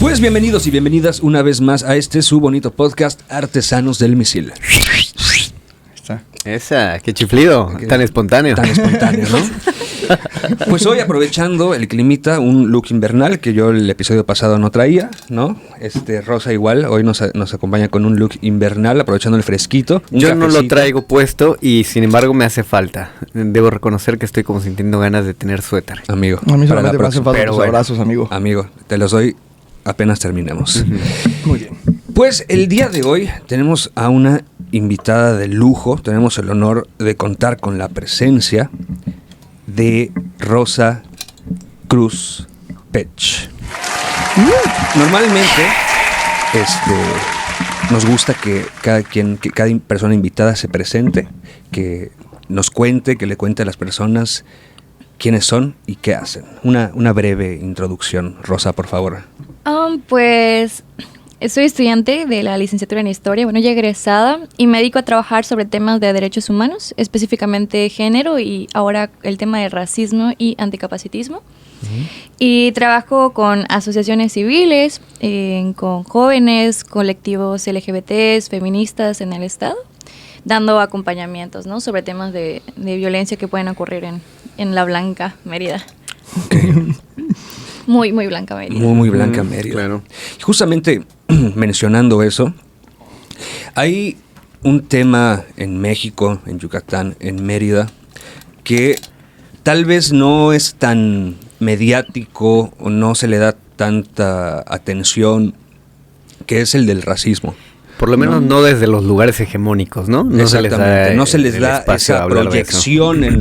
Pues bienvenidos y bienvenidas una vez más a este su bonito podcast Artesanos del Misil. Esa, qué chiflido, tan espontáneo. Tan espontáneo, ¿no? Pues hoy, aprovechando el climita, un look invernal que yo el episodio pasado no traía, ¿no? Rosa igual, hoy nos acompaña con un look invernal, aprovechando el fresquito. Yo no lo traigo puesto y sin embargo me hace falta. Debo reconocer que estoy como sintiendo ganas de tener suéter. Amigo, a mí solamente me hacen falta tus bueno, abrazos, amigo. Amigo, te los doy apenas terminemos. Muy bien. Pues el día de hoy tenemos a una invitada de lujo. Tenemos el honor de contar con la presencia de Rosa Cruz Pech. Normalmente nos gusta que cada persona invitada se presente, que nos cuente, que le cuente a las personas quiénes son y qué hacen. Una breve introducción, Rosa, por favor. Pues soy estudiante de la licenciatura en Historia, ya egresada, y me dedico a trabajar sobre temas de derechos humanos, específicamente género y ahora el tema de racismo y anticapacitismo. Uh-huh. Y trabajo con asociaciones civiles, con jóvenes, colectivos LGBTs, feministas en el estado, dando acompañamientos, ¿no?, sobre temas de violencia que pueden ocurrir en la Blanca Mérida. Okay. Muy blanca Mérida. Muy blanca Mérida. Claro. Justamente mencionando eso, hay un tema en México, en Yucatán, en Mérida, que tal vez no es tan mediático o no se le da tanta atención, que es el del racismo. Por lo menos no desde los lugares hegemónicos, ¿no? No se les da esa proyección en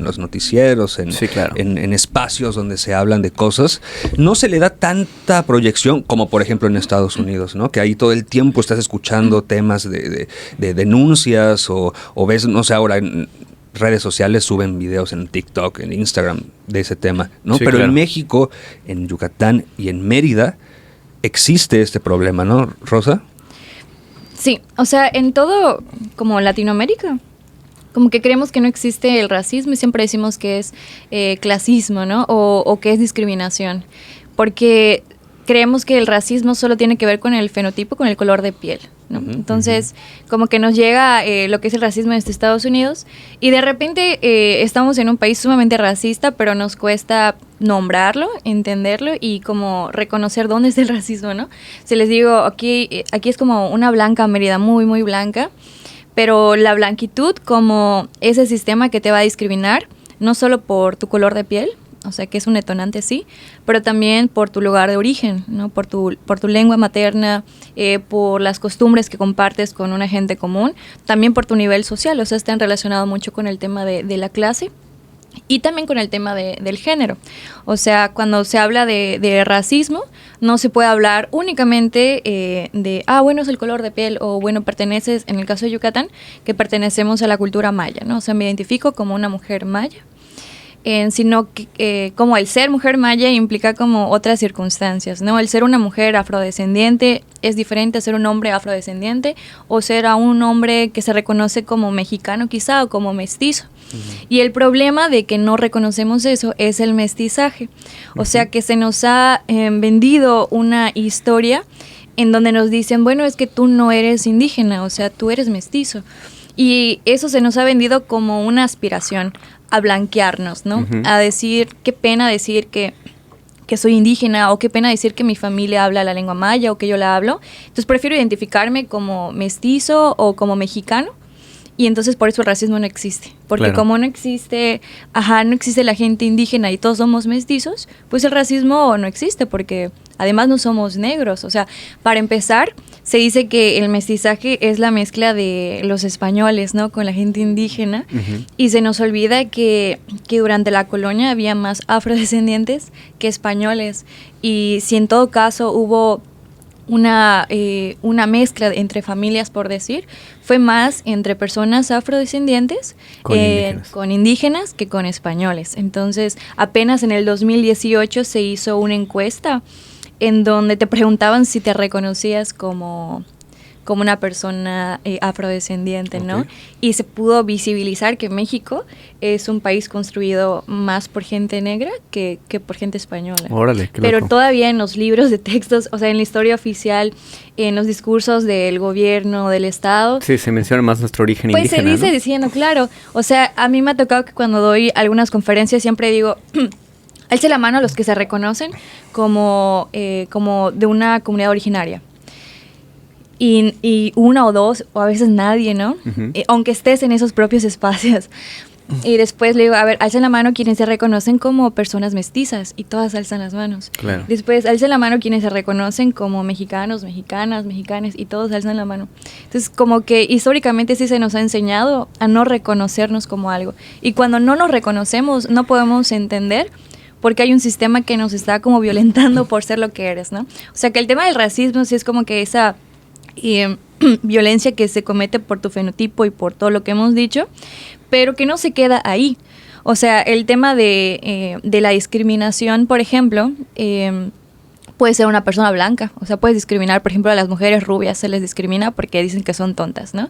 los noticieros, sí, claro, en espacios donde se hablan de cosas. No se le da tanta proyección como, por ejemplo, en Estados Unidos, ¿no? Que ahí todo el tiempo estás escuchando temas de denuncias o ves, no sé, ahora en redes sociales suben videos en TikTok, en Instagram de ese tema, ¿no? Sí, pero claro. En México, en Yucatán y en Mérida existe este problema, ¿no, Rosa? Sí, o sea, en todo, como Latinoamérica, como que creemos que no existe el racismo y siempre decimos que es clasismo, ¿no? O que es discriminación, porque creemos que el racismo solo tiene que ver con el fenotipo, con el color de piel, ¿no? Uh-huh, entonces, como que nos llega lo que es el racismo desde Estados Unidos y de repente estamos en un país sumamente racista, pero nos cuesta nombrarlo, entenderlo y como reconocer dónde es el racismo, ¿no? Si les digo, aquí es como una blanca Mérida, muy blanca, pero la blanquitud como ese sistema que te va a discriminar, no solo por tu color de piel, o sea que es un detonante, sí, pero también por tu lugar de origen, ¿no? Por tu lengua materna, por las costumbres que compartes con una gente común, también por tu nivel social, o sea, están relacionados mucho con el tema de la clase y también con el tema del género. O sea, cuando se habla de racismo, no se puede hablar únicamente es el color de piel, o perteneces, en el caso de Yucatán, que pertenecemos a la cultura maya, ¿no? O sea, me identifico como una mujer maya. Sino que como el ser mujer maya implica como otras circunstancias, ¿no? El ser una mujer afrodescendiente es diferente a ser un hombre afrodescendiente o ser a un hombre que se reconoce como mexicano quizá o como mestizo. Uh-huh. Y el problema de que no reconocemos eso es el mestizaje. O sea que se nos ha vendido una historia en donde nos dicen, bueno, es que tú no eres indígena, o sea, tú eres mestizo. Y eso se nos ha vendido como una aspiración a blanquearnos, ¿no? Uh-huh. A decir, qué pena decir que soy indígena, o qué pena decir que mi familia habla la lengua maya o que yo la hablo. Entonces prefiero identificarme como mestizo o como mexicano, y entonces por eso el racismo no existe. Porque claro, como no existe la gente indígena y todos somos mestizos, pues el racismo no existe, porque además no somos negros. O sea, para empezar, se dice que el mestizaje es la mezcla de los españoles, ¿no?, con la gente indígena. Uh-huh. Y se nos olvida que durante la colonia había más afrodescendientes que españoles. Y si en todo caso hubo una mezcla entre familias, por decir, fue más entre personas afrodescendientes con indígenas que con españoles. Entonces, apenas en el 2018 se hizo una encuesta en donde te preguntaban si te reconocías como como una persona afrodescendiente, ¿no? Y se pudo visibilizar que México es un país construido más por gente negra que por gente española. Órale, qué Pero loco. todavía en los libros de textos, o sea, en la historia oficial, en los discursos del gobierno, del Estado, Sí, se menciona más nuestro origen pues indígena, se dice ¿no? diciendo, claro, o sea, a mí me ha tocado que cuando doy algunas conferencias siempre digo, alce la mano a los que se reconocen como de una comunidad originaria. Y una o dos, o a veces nadie, ¿no? Ujú. Aunque estés en esos propios espacios. Y después le digo, a ver, alcen la mano quienes se reconocen como personas mestizas, y todas alzan las manos. Claro. Después, alcen la mano quienes se reconocen como mexicanos, mexicanas, mexicanes, y todos alzan la mano. Entonces, como que históricamente sí se nos ha enseñado a no reconocernos como algo. Y cuando no nos reconocemos, no podemos entender porque hay un sistema que nos está como violentando por ser lo que eres, ¿no? O sea, que el tema del racismo sí es como que esa violencia que se comete por tu fenotipo y por todo lo que hemos dicho, pero que no se queda ahí. O sea, el tema de la discriminación, por ejemplo, puede ser una persona blanca. O sea, puedes discriminar, por ejemplo, a las mujeres rubias se les discrimina porque dicen que son tontas, ¿no?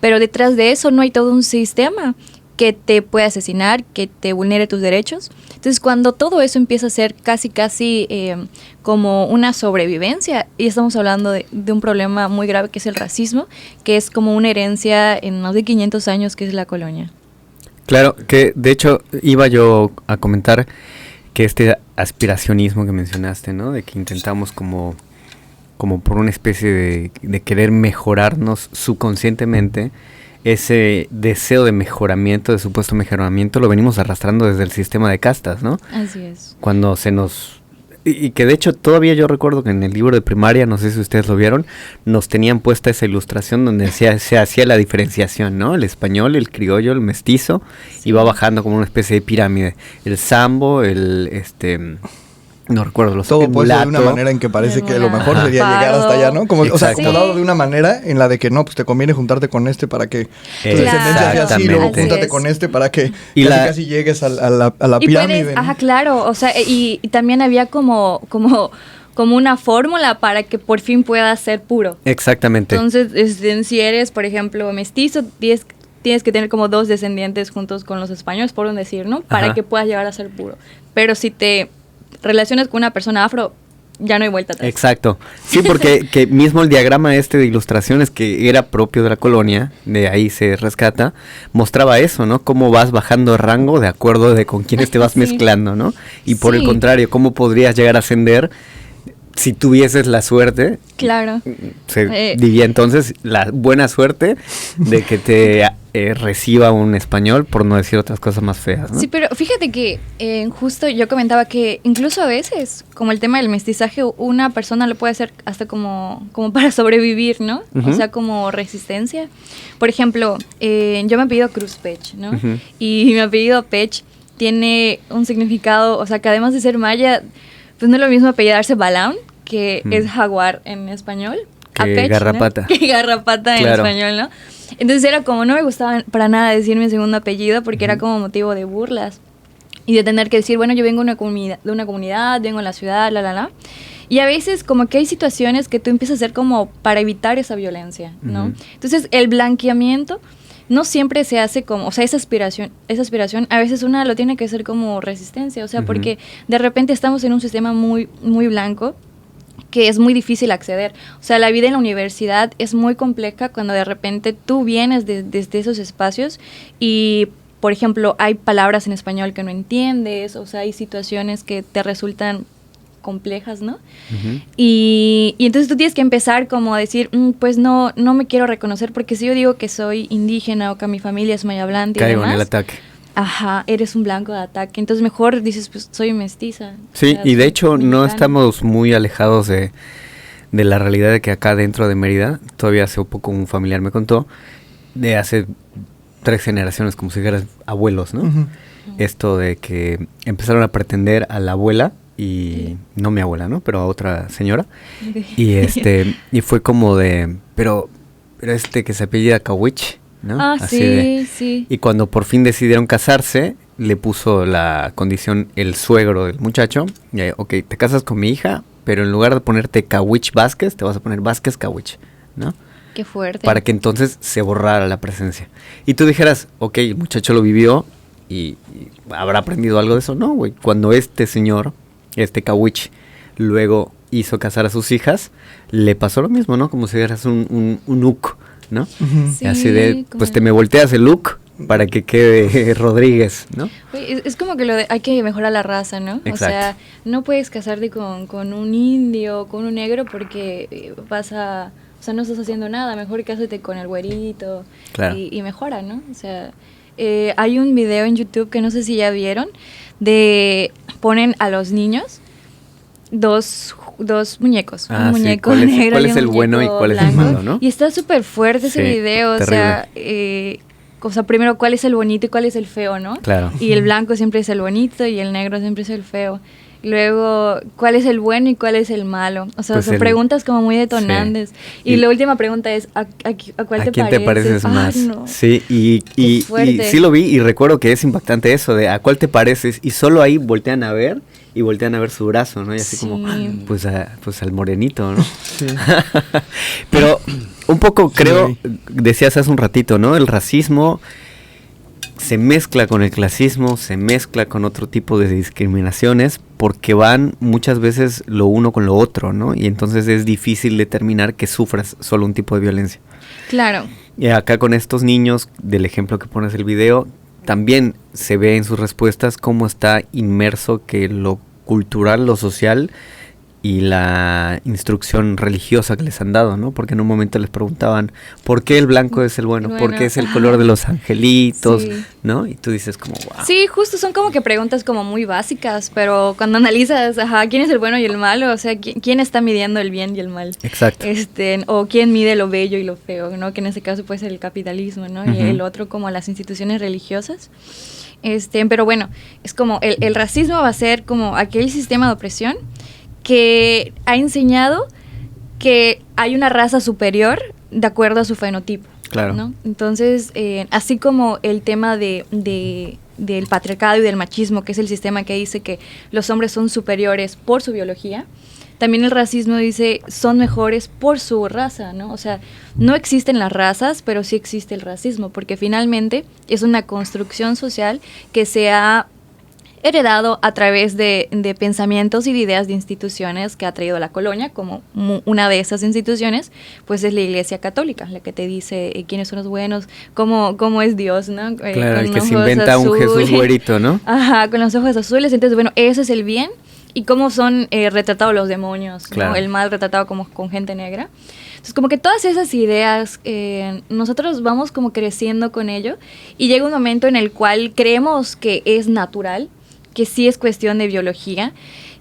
Pero detrás de eso no hay todo un sistema que te puede asesinar, que te vulnere tus derechos. Entonces, cuando todo eso empieza a ser casi como una sobrevivencia, y estamos hablando de un problema muy grave que es el racismo, que es como una herencia en más de 500 años que es la colonia. Claro, que de hecho iba yo a comentar que este aspiracionismo que mencionaste, ¿no? De que intentamos como por una especie de querer mejorarnos subconscientemente, ese deseo de mejoramiento, de supuesto mejoramiento, lo venimos arrastrando desde el sistema de castas, ¿no? Así es. Cuando se nos... Y que de hecho todavía yo recuerdo que en el libro de primaria, no sé si ustedes lo vieron, nos tenían puesta esa ilustración donde se hacía la diferenciación, ¿no? El español, el criollo, el mestizo, y va bajando como una especie de pirámide. El sambo, no recuerdo los Todo puesto de una mulato. manera en que parece que lo Mulato. mejor sería llegar hasta allá, ¿no? Como, o sea, Exacto. acomodado de una manera en la de que no, pues te conviene juntarte con este para que tu descendencia sea así, luego Exactamente. júntate Así con es. este para que Y casi llegues a la Y pirámide. puedes, ¿no? ajá, claro, o sea, y también había como una fórmula para que por fin puedas ser puro. Exactamente. Entonces, si eres, por ejemplo, mestizo, tienes que tener como 2 descendientes juntos con los españoles, por un decir, ¿no? Para Ajá. que puedas llegar a ser puro. Pero si te relacionas con una persona afro, ya no hay vuelta atrás. Exacto. Sí, porque que mismo el diagrama de ilustraciones que era propio de la colonia, de ahí se rescata, mostraba eso, ¿no? Cómo vas bajando rango de acuerdo de con quiénes te vas Sí. mezclando, ¿no? Y por el Sí. contrario, cómo podrías llegar a ascender si tuvieses la suerte, Claro. se diría entonces la buena suerte de que te reciba un español, por no decir otras cosas más feas, ¿no? Sí, pero fíjate que justo yo comentaba que incluso a veces, como el tema del mestizaje, una persona lo puede hacer hasta como para sobrevivir, ¿no? Ujú. O sea, como resistencia. Por ejemplo, yo me apellido Cruz Pech, ¿no? Ujú. Y mi apellido Pech tiene un significado, o sea, que además de ser maya, pues no es lo mismo apellidarse Balaam, que es jaguar en español, Que a Pech, ¿no? garrapata. Que garrapata en Claro. español, ¿no? Entonces era como, no me gustaba para nada decir mi segundo apellido porque era como motivo de burlas y de tener que decir, bueno, yo vengo de una comunidad, vengo de la ciudad, la. Y a veces como que hay situaciones que tú empiezas a hacer como para evitar esa violencia, ¿no? Ujú. Entonces el blanqueamiento no siempre se hace como, o sea, esa aspiración, a veces una lo tiene que hacer como resistencia, o sea, Ujú. porque de repente estamos en un sistema muy, muy blanco que es muy difícil acceder. O sea, la vida en la universidad es muy compleja cuando de repente tú vienes desde esos espacios y, por ejemplo, hay palabras en español que no entiendes, o sea, hay situaciones que te resultan complejas, ¿no? Ujú. Y entonces tú tienes que empezar como a decir, pues no me quiero reconocer, porque si yo digo que soy indígena o que mi familia es maya hablante y Caigo en demás, el ataque. ajá, eres un blanco de ataque. Entonces mejor dices, pues soy mestiza. Sí, o sea, y de soy hecho no mexicana. estamos muy alejados de la realidad de que acá dentro de Mérida, todavía hace poco un familiar me contó, de hace 3 generaciones, como si fueras abuelos, ¿no? Ujú. Esto de que empezaron a pretender a la abuela, y no mi abuela, ¿no? Pero a otra señora, y y fue como de, pero que se apellida Kawich, ¿no? Ah, Así sí, de- sí. Y cuando por fin decidieron casarse, le puso la condición el suegro del muchacho. Ok, te casas con mi hija, pero en lugar de ponerte Kawich Vázquez, te vas a poner Vázquez Kawich, ¿no? Qué fuerte. Para que entonces se borrara la presencia. Y tú dijeras, ok, el muchacho lo vivió y habrá aprendido algo de eso. No, güey. Cuando este señor, este Kawich, luego hizo casar a sus hijas, le pasó lo mismo, ¿no? Como si eras un Uc, ¿no? Sí, así de, pues te me volteas el look para que quede Rodríguez, ¿no? Es como que hay que mejorar la raza, ¿no? Exacto. O sea, no puedes casarte con un indio, con un negro, porque o sea, no estás haciendo nada. Mejor cásate con el güerito. Claro. Y mejora, ¿no? O sea, hay un video en YouTube que no sé si ya vieron, ponen a los niños dos muñecos, Ah, un sí. muñeco ¿Cuál es- negro cuál y es un el bueno y muñeco cuál es el blanco. malo, no? Y está súper fuerte ese Sí, video, o sea, primero cuál es el bonito y cuál es el feo, ¿no? Claro. Y el blanco siempre es el bonito y el negro siempre es el feo. Luego, ¿cuál es el bueno y cuál es el malo? O sea, Pues son preguntas como muy detonantes. Sí. Y Y la última pregunta es, ¿a cuál te quién te pareces Ay, más? no. Sí, y fuerte. sí lo vi y recuerdo que es impactante eso de a cuál te pareces y solo ahí voltean a ver su brazo, ¿no? Y así Sí. como, pues al morenito, ¿no? Sí. Pero un poco creo, Sí. decías hace un ratito, ¿no? El racismo se mezcla con el clasismo, se mezcla con otro tipo de discriminaciones porque van muchas veces lo uno con lo otro, ¿no? Y entonces es difícil determinar que sufras solo un tipo de violencia. Claro. Y acá con estos niños, del ejemplo que pones el video, también se ve en sus respuestas cómo está inmerso que lo cultural, lo social y la instrucción religiosa que les han dado, ¿no? Porque en un momento les preguntaban, ¿por qué el blanco es el bueno? ¿Por qué es el color de los angelitos? Sí. ¿No? Y tú dices como, wow. Sí, justo son como que preguntas como muy básicas, pero cuando analizas, quién es el bueno y el malo, o sea, quién está midiendo el bien y el mal. Exacto. O quién mide lo bello y lo feo, ¿no? Que en este caso puede ser el capitalismo, ¿no? Y Ujú. el otro como las instituciones religiosas. Pero bueno, es como el racismo va a ser como aquel sistema de opresión que ha enseñado que hay una raza superior de acuerdo a su fenotipo. Claro. ¿No? Entonces, así como el tema del patriarcado y del machismo, que es el sistema que dice que los hombres son superiores por su biología, también el racismo dice son mejores por su raza, ¿no? O sea, no existen las razas, pero sí existe el racismo, porque finalmente es una construcción social que se ha heredado a través de pensamientos y de ideas de instituciones que ha traído la colonia, como una de esas instituciones, pues es la Iglesia Católica, la que te dice quiénes son los buenos, cómo es Dios, ¿no? Claro, el que se ojos inventa un Jesús azules. güerito, ¿no? Ajá, con los ojos azules, entonces, bueno, ese es el bien, y cómo son retratados los demonios, Claro. ¿no? El mal retratado como con gente negra. Entonces, como que todas esas ideas, nosotros vamos como creciendo con ello, y llega un momento en el cual creemos que es natural, que sí es cuestión de biología,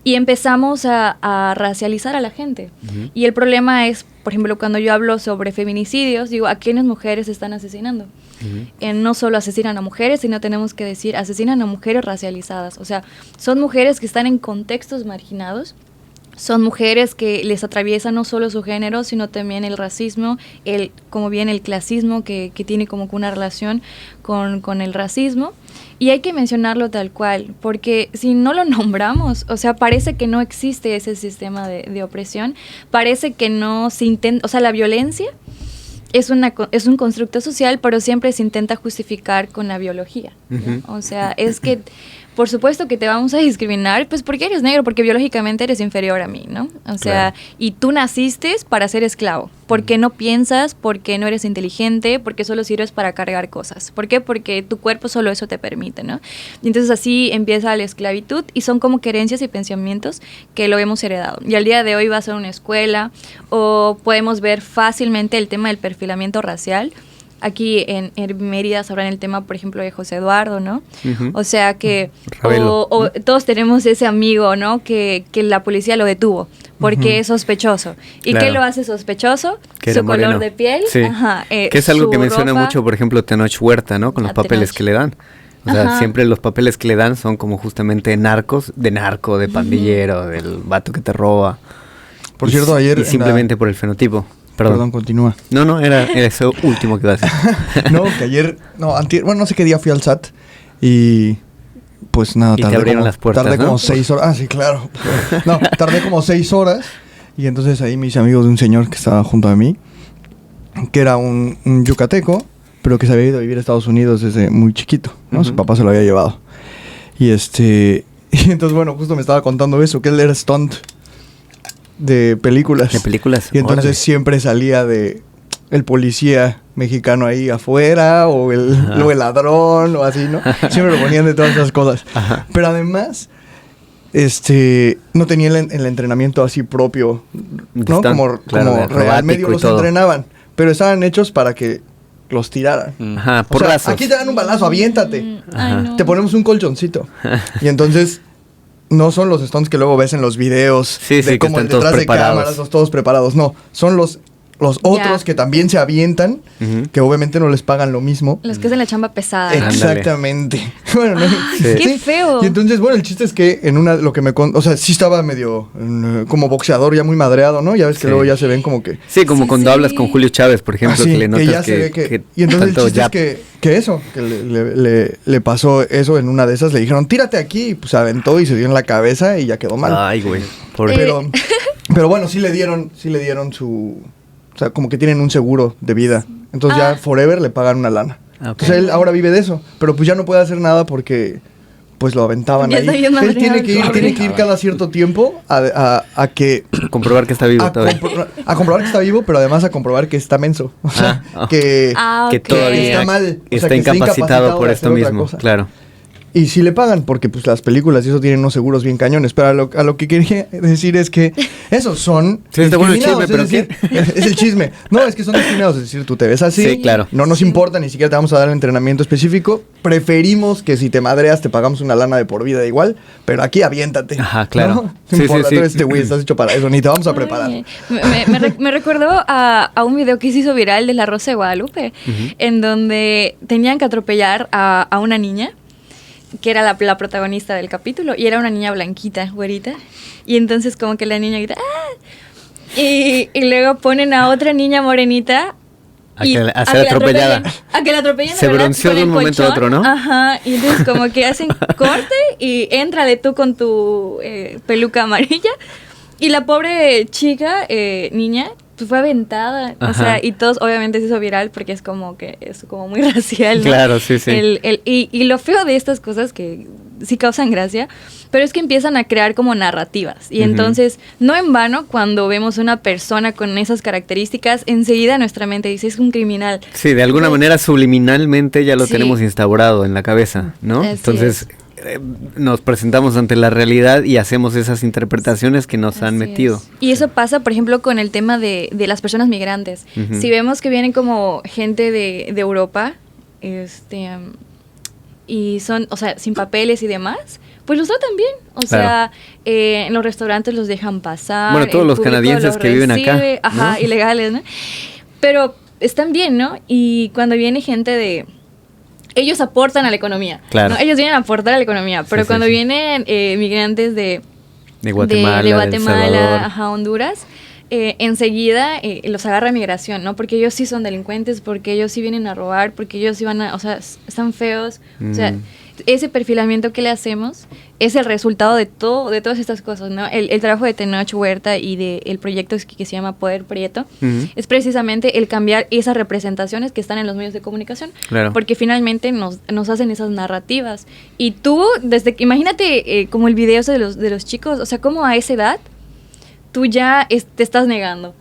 y empezamos a racializar a la gente. Ujú. Y el problema es, por ejemplo, cuando yo hablo sobre feminicidios, digo, ¿a quiénes mujeres están asesinando? Ujú. No solo asesinan a mujeres, sino tenemos que decir, asesinan a mujeres racializadas. O sea, son mujeres que están en contextos marginados, son mujeres que les atraviesa no solo su género, sino también el racismo, como bien el clasismo, que tiene como que una relación con el racismo. Y hay que mencionarlo tal cual, porque si no lo nombramos, o sea, parece que no existe ese sistema de opresión, parece que no se intenta, o sea, la violencia es un constructo social, pero siempre se intenta justificar con la biología, ¿no? Ujú. O sea, es que por supuesto que te vamos a discriminar, pues porque eres negro, porque biológicamente eres inferior a mí, ¿no? O sea, Claro. y tú naciste para ser esclavo. ¿Por qué no piensas? ¿Por qué no eres inteligente? ¿Por qué solo sirves para cargar cosas? ¿Por qué? Porque tu cuerpo solo eso te permite, ¿no? Y entonces así empieza la esclavitud y son como creencias y pensamientos que lo hemos heredado. Y al día de hoy va a ser una escuela o podemos ver fácilmente el tema del perfilamiento racial. Aquí en Mérida sabrán el tema, por ejemplo, de José Eduardo, ¿no? Ujú. O sea que Ravelo. o todos tenemos ese amigo, ¿no? Que la policía lo detuvo porque Ujú. es sospechoso. ¿Y Claro. qué lo hace sospechoso? Que Su era color moreno. de piel. Sí. Ajá, Que es algo su que menciona ropa. mucho, por ejemplo, Tenoch Huerta, ¿no? Con los A papeles Tenoch. que le dan. O sea, Ajá. siempre los papeles que le dan son como justamente narcos, de narco, de pandillero, del vato que te roba. Por Y cierto, s- ayer Y en simplemente por el fenotipo. Perdón, Perdón. continúa. No, era eso último que iba a decir. No, que ayer, bueno, no sé qué día fui al SAT y pues nada, Y te abrieron las puertas, tardé ¿no? como 6 horas. Ah, sí, claro. No, tardé como 6 horas y entonces ahí me hice amigo de un señor que estaba junto a mí que era un yucateco, pero que se había ido a vivir a Estados Unidos desde muy chiquito, ¿no? Su papá se lo había llevado. Y y entonces, bueno, justo me estaba contando eso, que él era stunt de películas. De películas. Y entonces siempre salía de el policía mexicano ahí afuera, o el ladrón, o así, ¿no? Siempre lo ponían de todas esas cosas. Ajá. Pero además, no tenía el entrenamiento así propio, ¿no? Como real, medio los entrenaban. Pero estaban hechos para que los tiraran. Ajá, porrazos. Aquí te dan un balazo, aviéntate. No. Te ponemos un colchoncito. Y entonces no son los stunts que luego ves en los videos de como detrás de cámaras, todos preparados. No, son los otros que también se avientan, que obviamente no les pagan lo mismo. Los que hacen la chamba pesada. Exactamente. Bueno, ¿no? ¡Qué feo! Y entonces, bueno, el chiste es que lo que me o sea, sí estaba medio como boxeador, ya muy madreado, ¿no? Ya ves que luego ya se ven como que... Sí, como cuando hablas con Julio Chávez, por ejemplo, que le notas que ya se ve que y entonces el chiste es que le pasó eso en una de esas, le dijeron, tírate aquí, y pues se aventó y se dio en la cabeza y ya quedó mal. Ay, güey. Pero bueno, sí le dieron su... O sea, como que tienen un seguro de vida. Entonces ya forever le pagan una lana. Okay. Entonces él ahora vive de eso. Pero pues ya no puede hacer nada porque pues lo aventaban ahí. Él tiene que ir cada cierto tiempo a que... comprobar que está vivo todavía. A comprobar que está vivo, pero además a comprobar que está menso. O sea, que todavía está mal. Está incapacitado por esto mismo. Claro. Y sí le pagan, porque pues las películas y eso tienen unos seguros bien cañones. Pero a lo que quería decir es que esos son discriminados, bueno el chisme, es el chisme. No, es que son discriminados, es decir, tú te ves así. Sí, claro. No nos importa, ni siquiera te vamos a dar el entrenamiento específico. Preferimos que si te madreas te pagamos una lana de por vida igual, pero aquí aviéntate. Ajá, claro. No importa, tú eres güey, estás hecho para eso, ni te vamos a preparar. Me recordó a un video que se hizo viral de La Rosa de Guadalupe, en donde tenían que atropellar a una niña, que era la protagonista del capítulo, y era una niña blanquita, güerita, y entonces como que la niña grita ¡ah! Y luego ponen a otra niña morenita a ser atropellada. A que la atropellen. Se bronceó de un momento a otro, ¿no? Ajá, y entonces como que hacen corte y éntrale tú con tu peluca amarilla, y la pobre chica, niña, pues fue aventada. Ajá. O sea, y todos obviamente se hizo viral porque es como muy racial, ¿no? Claro, sí. Y lo feo de estas cosas que sí causan gracia, pero es que empiezan a crear como narrativas. Y entonces, no en vano, cuando vemos una persona con esas características, enseguida nuestra mente dice, es un criminal. Sí, de alguna manera subliminalmente ya lo tenemos instaurado en la cabeza, ¿no? Entonces nos presentamos ante la realidad y hacemos esas interpretaciones que nos han metido. Y eso pasa, por ejemplo, con el tema de las personas migrantes. Si vemos que vienen como gente de Europa, y son, o sea, sin papeles y demás, pues los tratan bien. O sea, en los restaurantes los dejan pasar. Bueno, todos los canadienses que viven acá. Ajá, ¿no? Ilegales, ¿no? Pero están bien, ¿no? Y cuando viene gente ellos aportan a la economía. Claro. ¿No? Ellos vienen a aportar a la economía. Pero cuando vienen migrantes de Guatemala, Honduras, enseguida los agarra migración, ¿no? Porque ellos sí son delincuentes, porque ellos sí vienen a robar, porque ellos sí o sea, están feos. O sea, ese perfilamiento que le hacemos es el resultado de todas estas cosas, ¿no? El trabajo de Tenoch Huerta y del proyecto que se llama Poder Prieto es precisamente el cambiar esas representaciones que están en los medios de comunicación, porque finalmente nos hacen esas narrativas. Y tú, imagínate como el video ese de los chicos, o sea, como a esa edad tú ya te estás negando,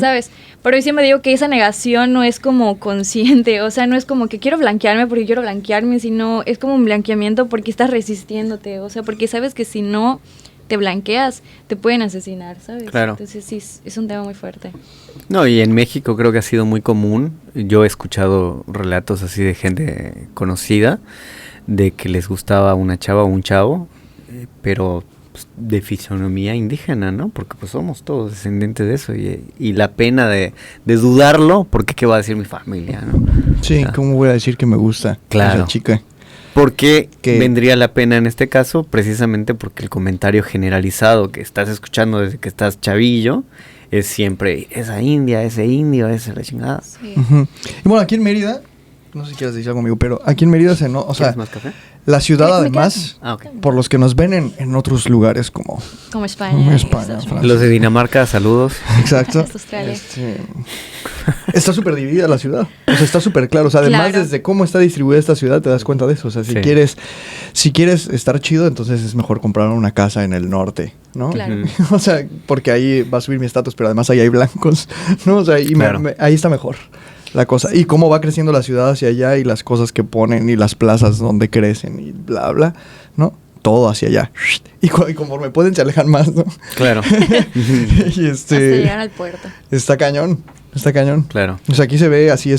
¿sabes? Pero yo siempre digo que esa negación no es como consciente, o sea, no es como que quiero blanquearme porque quiero blanquearme, sino es como un blanqueamiento porque estás resistiéndote, o sea, porque sabes que si no te blanqueas, te pueden asesinar, ¿sabes? Claro. Entonces sí, es un tema muy fuerte. No, y en México creo que ha sido muy común. Yo he escuchado relatos así de gente conocida, de que les gustaba una chava o un chavo, pero de fisonomía indígena, ¿no? Porque pues somos todos descendientes de eso y la pena de dudarlo, porque qué va a decir mi familia, ¿no? Sí, ¿cómo voy a decir que me gusta esa chica? ¿Por qué vendría la pena en este caso? Precisamente porque el comentario generalizado que estás escuchando desde que estás chavillo es siempre esa india, ese indio, esa la chingada. Sí. Y bueno, aquí en Mérida, no sé si quieres decir algo conmigo, pero aquí en Mérida o sea, más café? La ciudad además, por los que nos ven en otros lugares como España, Francia. Los de Dinamarca, saludos. Exacto. Australia. está súper dividida la ciudad. O sea, está súper claro. O sea, además Claro. desde cómo está distribuida esta ciudad te das cuenta de eso. O sea, si Sí. quieres estar chido, entonces es mejor comprar una casa en el norte, ¿no? Claro. O sea, porque ahí va a subir mi estatus, pero además ahí hay blancos, ¿no? O sea, y Claro. ahí está mejor la cosa. Y cómo va creciendo la ciudad hacia allá y las cosas que ponen y las plazas donde crecen y bla, bla, ¿no? Todo hacia allá. Y conforme pueden se alejan más, ¿no? Claro. Y Hasta llegar al puerto. está cañón, está cañón. Claro. O sea, aquí se ve así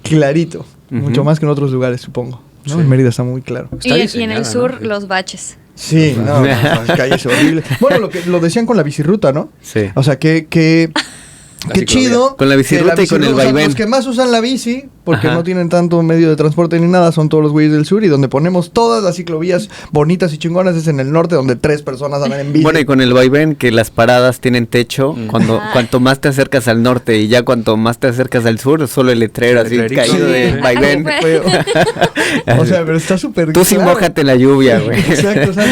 clarito. Ujú. Mucho más que en otros lugares, supongo. ¿no? Sí. En Mérida está muy claro. Está Y en diseñada, el sur, ¿no? los baches. Sí, no, las calles horribles. Bueno, lo decían con la bicirruta, ¿no? Sí. O sea, qué ciclovía. chido. Con la bicirruta que y con el o sea, vaivén. los que más usan la bici, porque Ajá. no tienen tanto medio de transporte ni nada, son todos los güeyes del sur. Y donde ponemos todas las ciclovías bonitas y chingonas es en el norte, donde 3 personas andan en bici. Bueno, y con el vaivén, que las paradas tienen techo, cuanto más te acercas al norte y ya cuanto más te acercas al sur, solo el letrero así letrerito. caído Sí. de vaivén. Ay, Feo. O sea, pero está súper Tú sí claro. mójate en la lluvia, güey. Exacto, o sea,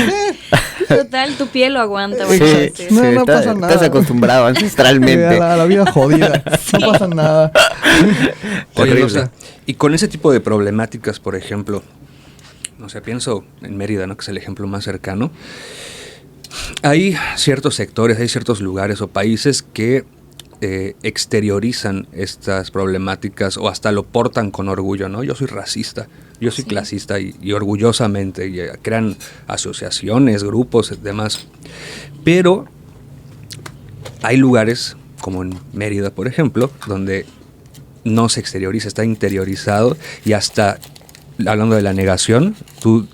Total, tu piel lo aguanta. Sí, voy a exacto. decir. No pasa nada. Estás acostumbrado ancestralmente. a la vida jodida. No pasa nada. Oye, Horrible. Rosa, y con ese tipo de problemáticas, por ejemplo, no sé, pienso en Mérida, ¿no? Que es el ejemplo más cercano. Hay ciertos sectores, hay ciertos lugares o países que exteriorizan estas problemáticas o hasta lo portan con orgullo, ¿no? Yo soy racista, yo soy Sí. clasista y orgullosamente y, crean asociaciones, grupos, demás. Pero hay lugares, como en Mérida, por ejemplo, donde no se exterioriza, está interiorizado y hasta, hablando de la negación, tú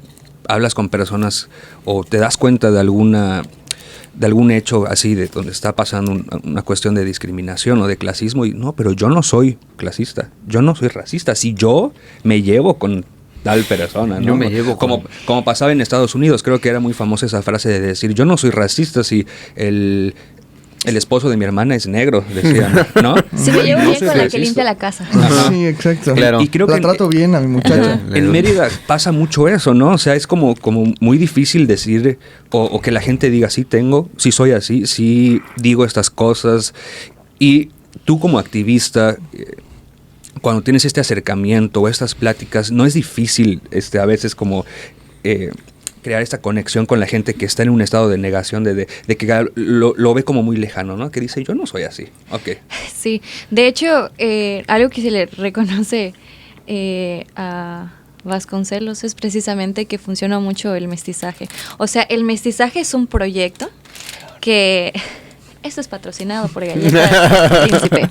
hablas con personas o te das cuenta de algún hecho así, de donde está pasando una cuestión de discriminación o de clasismo y no, pero yo no soy clasista, yo no soy racista, si yo me llevo con tal persona, ¿no? Yo me llevo con- como pasaba en Estados Unidos, creo que era muy famosa esa frase de decir, yo no soy racista si el esposo de mi hermana es negro, decían, ¿no? Si me llevo No bien soy con la que racista. limpia la casa. Ajá. Sí, exacto. Claro. Y creo la que trato bien a mi muchacha. Le en doy. Mérida pasa mucho eso, ¿no? O sea, es como muy difícil decir o que la gente diga, sí soy así, sí digo estas cosas. Y tú como activista, cuando tienes este acercamiento o estas pláticas, no es difícil a veces como crear esta conexión con la gente que está en un estado de negación, de que lo ve como muy lejano, ¿no? Que dice, yo no soy así. Ok. Sí, de hecho, algo que se le reconoce a Vasconcelos es precisamente que funciona mucho el mestizaje. O sea, el mestizaje es un proyecto que... Esto es patrocinado por Galletas Príncipe.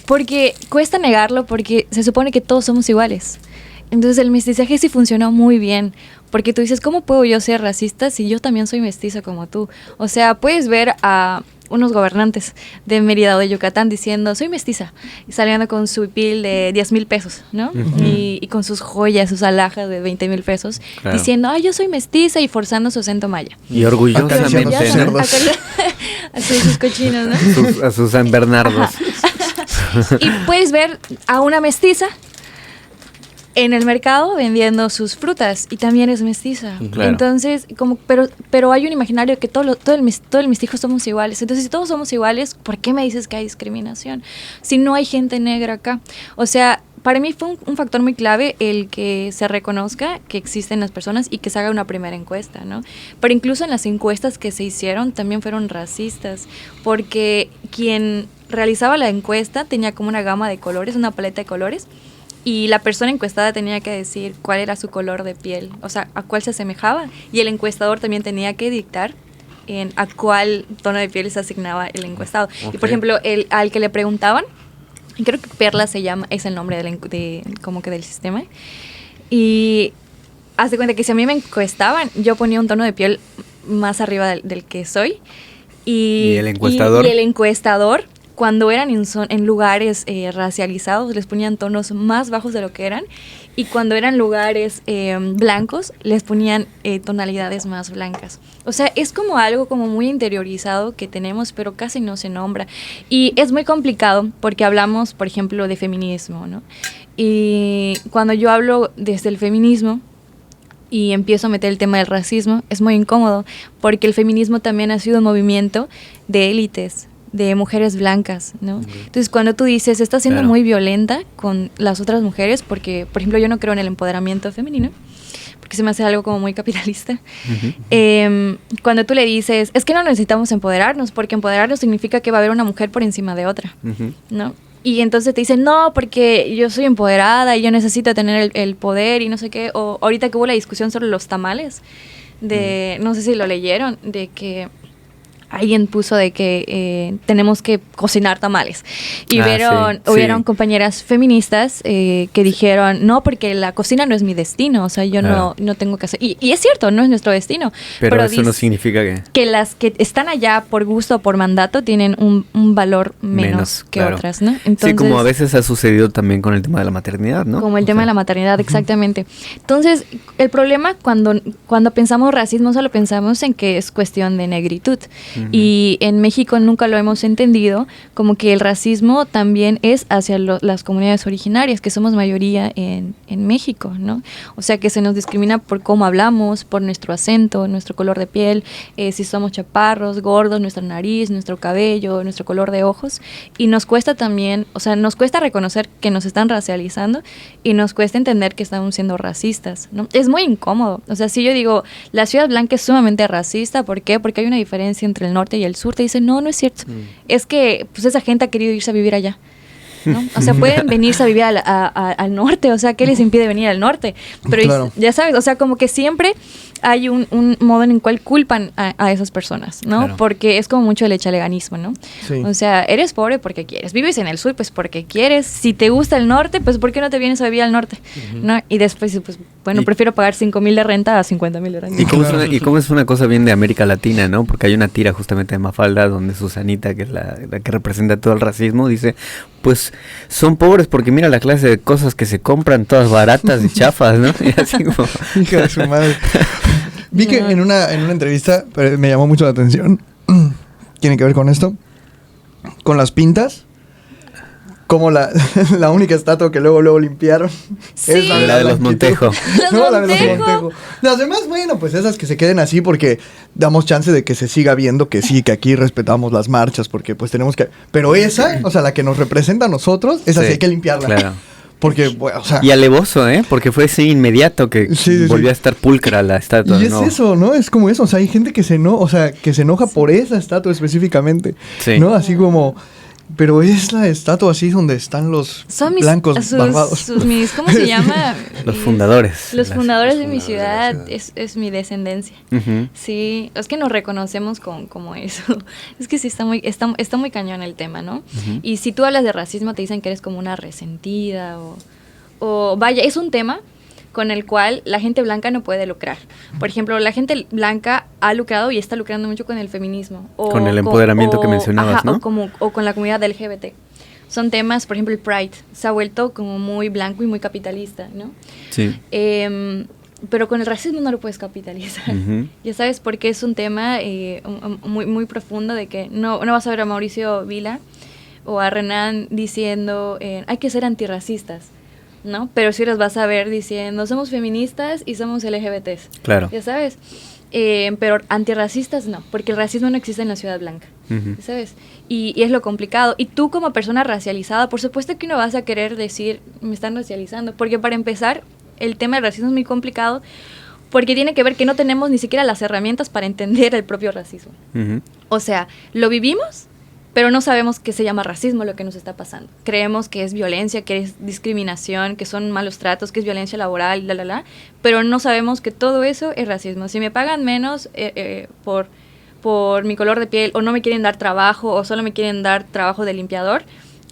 Porque cuesta negarlo porque se supone que todos somos iguales. Entonces el mestizaje sí funcionó muy bien, porque tú dices, ¿cómo puedo yo ser racista si yo también soy mestiza como tú? O sea, puedes ver a unos gobernantes de Mérida o de Yucatán diciendo, soy mestiza, y saliendo con su pil de 10,000 pesos, ¿no? Y con sus joyas, sus alhajas de 20,000 pesos, Claro. diciendo, yo soy mestiza y forzando su acento maya. Y Acariciando orgullosamente, sus ¿no? cerdos. Así sus cochinos, ¿no? A sus San Bernardos. Y puedes ver a una mestiza en el mercado vendiendo sus frutas y también es mestiza. Claro. Entonces, pero hay un imaginario que todo el mestizo somos iguales. Entonces, si todos somos iguales, ¿por qué me dices que hay discriminación? Si no hay gente negra acá. O sea, para mí fue un factor muy clave el que se reconozca que existen las personas y que se haga una primera encuesta, ¿no? Pero incluso en las encuestas que se hicieron también fueron racistas, porque quien realizaba la encuesta tenía como una gama de colores, una paleta de colores, y la persona encuestada tenía que decir cuál era su color de piel, o sea, a cuál se asemejaba, y el encuestador también tenía que dictar a cuál tono de piel se asignaba el encuestado. Y por ejemplo, al que le preguntaban, y creo que Perla es el nombre como que del sistema, y haz de cuenta que si a mí me encuestaban, yo ponía un tono de piel más arriba del que soy, ¿Y el encuestador? Y el encuestador, cuando eran en lugares racializados, les ponían tonos más bajos de lo que eran, y cuando eran lugares blancos, les ponían tonalidades más blancas. O sea, es como algo como muy interiorizado que tenemos, pero casi no se nombra. Y es muy complicado porque hablamos, por ejemplo, de feminismo, ¿no? Y cuando yo hablo desde el feminismo y empiezo a meter el tema del racismo, es muy incómodo, porque el feminismo también ha sido un movimiento de élites, de mujeres blancas, ¿no? Entonces, cuando tú dices, estás siendo muy violenta con las otras mujeres, porque, por ejemplo, yo no creo en el empoderamiento femenino, porque se me hace algo como muy capitalista. Cuando tú le dices, es que no necesitamos empoderarnos, porque empoderarnos significa que va a haber una mujer por encima de otra, ¿no? Y entonces te dicen, no, porque yo soy empoderada y yo necesito tener el poder y no sé qué. O ahorita que hubo la discusión sobre los tamales, no sé si lo leyeron, de que alguien puso de que tenemos que cocinar tamales. Y hubieron compañeras feministas que dijeron, no, porque la cocina no es mi destino, o sea, yo no tengo que hacer... Y es cierto, no es nuestro destino. Pero eso no significa que las que están allá por gusto o por mandato tienen un valor menos que otras, ¿no? Entonces, sí, como a veces ha sucedido también con el tema de la maternidad, ¿no? Como el tema de la maternidad, exactamente. Entonces, el problema cuando pensamos racismo, solo pensamos en que es cuestión de negritud. Y en México nunca lo hemos entendido, como que el racismo también es hacia las comunidades originarias, que somos mayoría en México, ¿no? O sea, que se nos discrimina por cómo hablamos, por nuestro acento, nuestro color de piel, si somos chaparros, gordos, nuestra nariz, nuestro cabello, nuestro color de ojos. Y nos cuesta también, o sea, nos cuesta reconocer que nos están racializando y nos cuesta entender que estamos siendo racistas, ¿no? Es muy incómodo. O sea, si yo digo, la ciudad blanca es sumamente racista, ¿por qué? Porque hay una diferencia entre el norte y el sur. Te dicen, no es cierto. Es que pues esa gente ha querido irse a vivir allá, ¿no? O sea, pueden venirse a vivir al norte, o sea, ¿qué les impide venir al norte? Pero ya sabes, o sea, como que siempre hay un modo en el cual culpan a esas personas, ¿no? Claro. Porque es como mucho el echaleganismo, ¿no? Sí. O sea, eres pobre porque quieres, vives en el sur, pues porque quieres, si te gusta el norte, pues ¿por qué no te vienes a vivir al norte? ¿No? Y después, pues, bueno, prefiero pagar 5,000 de renta a 50,000 de renta. ¿Y cómo es una cosa bien de América Latina, ¿no? Porque hay una tira justamente de Mafalda donde Susanita, que es la que representa todo el racismo, dice, pues son pobres porque mira la clase de cosas que se compran, todas baratas y chafas, ¿no? Y así como... Hija de su madre. Vi que en una entrevista me llamó mucho la atención. Tiene que ver con esto. Con las pintas. Como la única estatua que luego limpiaron. Sí. Es la de los Montejo. La de los Montejo. Las demás, bueno, pues esas que se queden así porque damos chance de que se siga viendo que sí, que aquí respetamos las marchas porque pues tenemos que... Pero esa, o sea, la que nos representa a nosotros, esa sí hay que limpiarla. Claro. Porque, bueno, o sea... Y alevoso, porque fue ese inmediato que volvió a estar pulcra la estatua. Y es eso, ¿no? Es como eso, o sea, hay gente que se enoja por esa estatua específicamente, ¿no? Así como... Pero es la estatua así donde están los blancos barbados. ¿Cómo se llama? Los fundadores. Los fundadores de mi ciudad es mi descendencia. Sí, es que nos reconocemos como eso. Es que sí está muy cañón el tema, ¿no? Y si tú hablas de racismo te dicen que eres como una resentida o vaya, es un tema con el cual la gente blanca no puede lucrar. Por ejemplo, la gente blanca ha lucrado y está lucrando mucho con el feminismo. Con el empoderamiento que mencionabas, ¿no? O con la comunidad LGBT. Son temas, por ejemplo, el Pride se ha vuelto como muy blanco y muy capitalista, ¿no? Sí. Pero con el racismo no lo puedes capitalizar. Ya sabes, porque es un tema muy, muy profundo de que no vas a ver a Mauricio Vila o a Renan diciendo hay que ser antirracistas, ¿no? Pero sí los vas a ver diciendo somos feministas y somos LGBTs. Claro. Ya sabes. Pero antirracistas no, porque el racismo no existe en la ciudad blanca, ¿sabes? Y es lo complicado. Y tú como persona racializada, por supuesto que no vas a querer decir me están racializando, porque para empezar el tema del racismo es muy complicado porque tiene que ver que no tenemos ni siquiera las herramientas para entender el propio racismo. O sea, lo vivimos, pero no sabemos qué se llama racismo lo que nos está pasando. Creemos que es violencia, que es discriminación, que son malos tratos, que es violencia laboral, pero no sabemos que todo eso es racismo. Si me pagan menos por mi color de piel, o no me quieren dar trabajo, o solo me quieren dar trabajo de limpiador,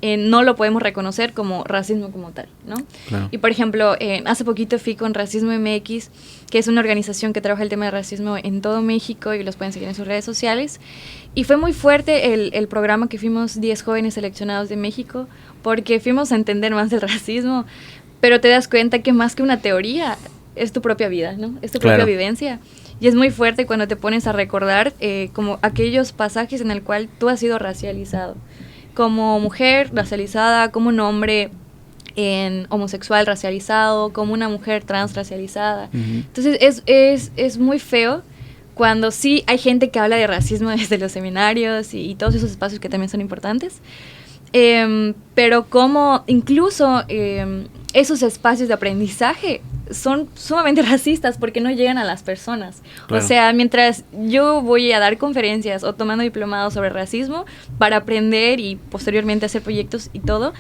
no lo podemos reconocer como racismo como tal, ¿no? Claro. Y por ejemplo, hace poquito fui con Racismo MX, que es una organización que trabaja el tema de racismo en todo México y los pueden seguir en sus redes sociales. Y fue muy fuerte el programa que fuimos 10 jóvenes seleccionados de México, porque fuimos a entender más del racismo, pero te das cuenta que más que una teoría, es tu propia vida, ¿no? Es tu propia vivencia. Y es muy fuerte cuando te pones a recordar como aquellos pasajes en el cual tú has sido racializado. Como mujer racializada, como un hombre homosexual racializado, como una mujer trans racializada. Entonces es muy feo cuando sí hay gente que habla de racismo desde los seminarios y todos esos espacios que también son importantes, pero como incluso esos espacios de aprendizaje son sumamente racistas porque no llegan a las personas. Claro. O sea, mientras yo voy a dar conferencias o tomando diplomados sobre racismo para aprender y posteriormente hacer proyectos y todo,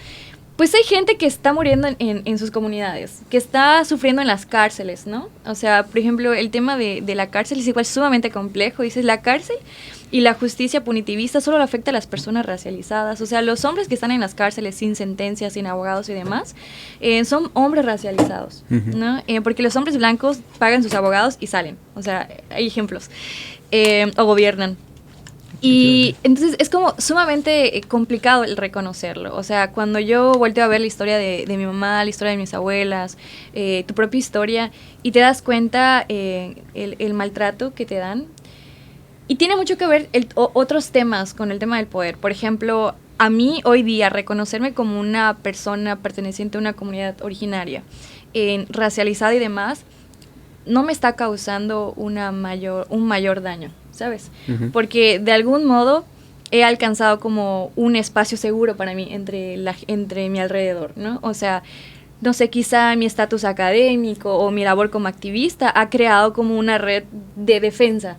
pues hay gente que está muriendo en sus comunidades, que está sufriendo en las cárceles, ¿no? O sea, por ejemplo, el tema de la cárcel es igual sumamente complejo. Dices, la cárcel y la justicia punitivista solo le afecta a las personas racializadas. O sea, los hombres que están en las cárceles sin sentencias, sin abogados y demás, son hombres racializados, ¿no? Porque los hombres blancos pagan sus abogados y salen. O sea, hay ejemplos. O gobiernan. Y entonces es como sumamente complicado el reconocerlo. O sea, cuando yo volteo a ver la historia de mi mamá, la historia de mis abuelas, tu propia historia, y te das cuenta el maltrato que te dan. Y tiene mucho que ver otros temas con el tema del poder. Por ejemplo, a mí hoy día reconocerme como una persona perteneciente a una comunidad originaria, racializada y demás, no me está causando un mayor daño, ¿sabes? Porque de algún modo he alcanzado como un espacio seguro para mí entre mi alrededor, ¿no? O sea, no sé, quizá mi estatus académico o mi labor como activista ha creado como una red de defensa,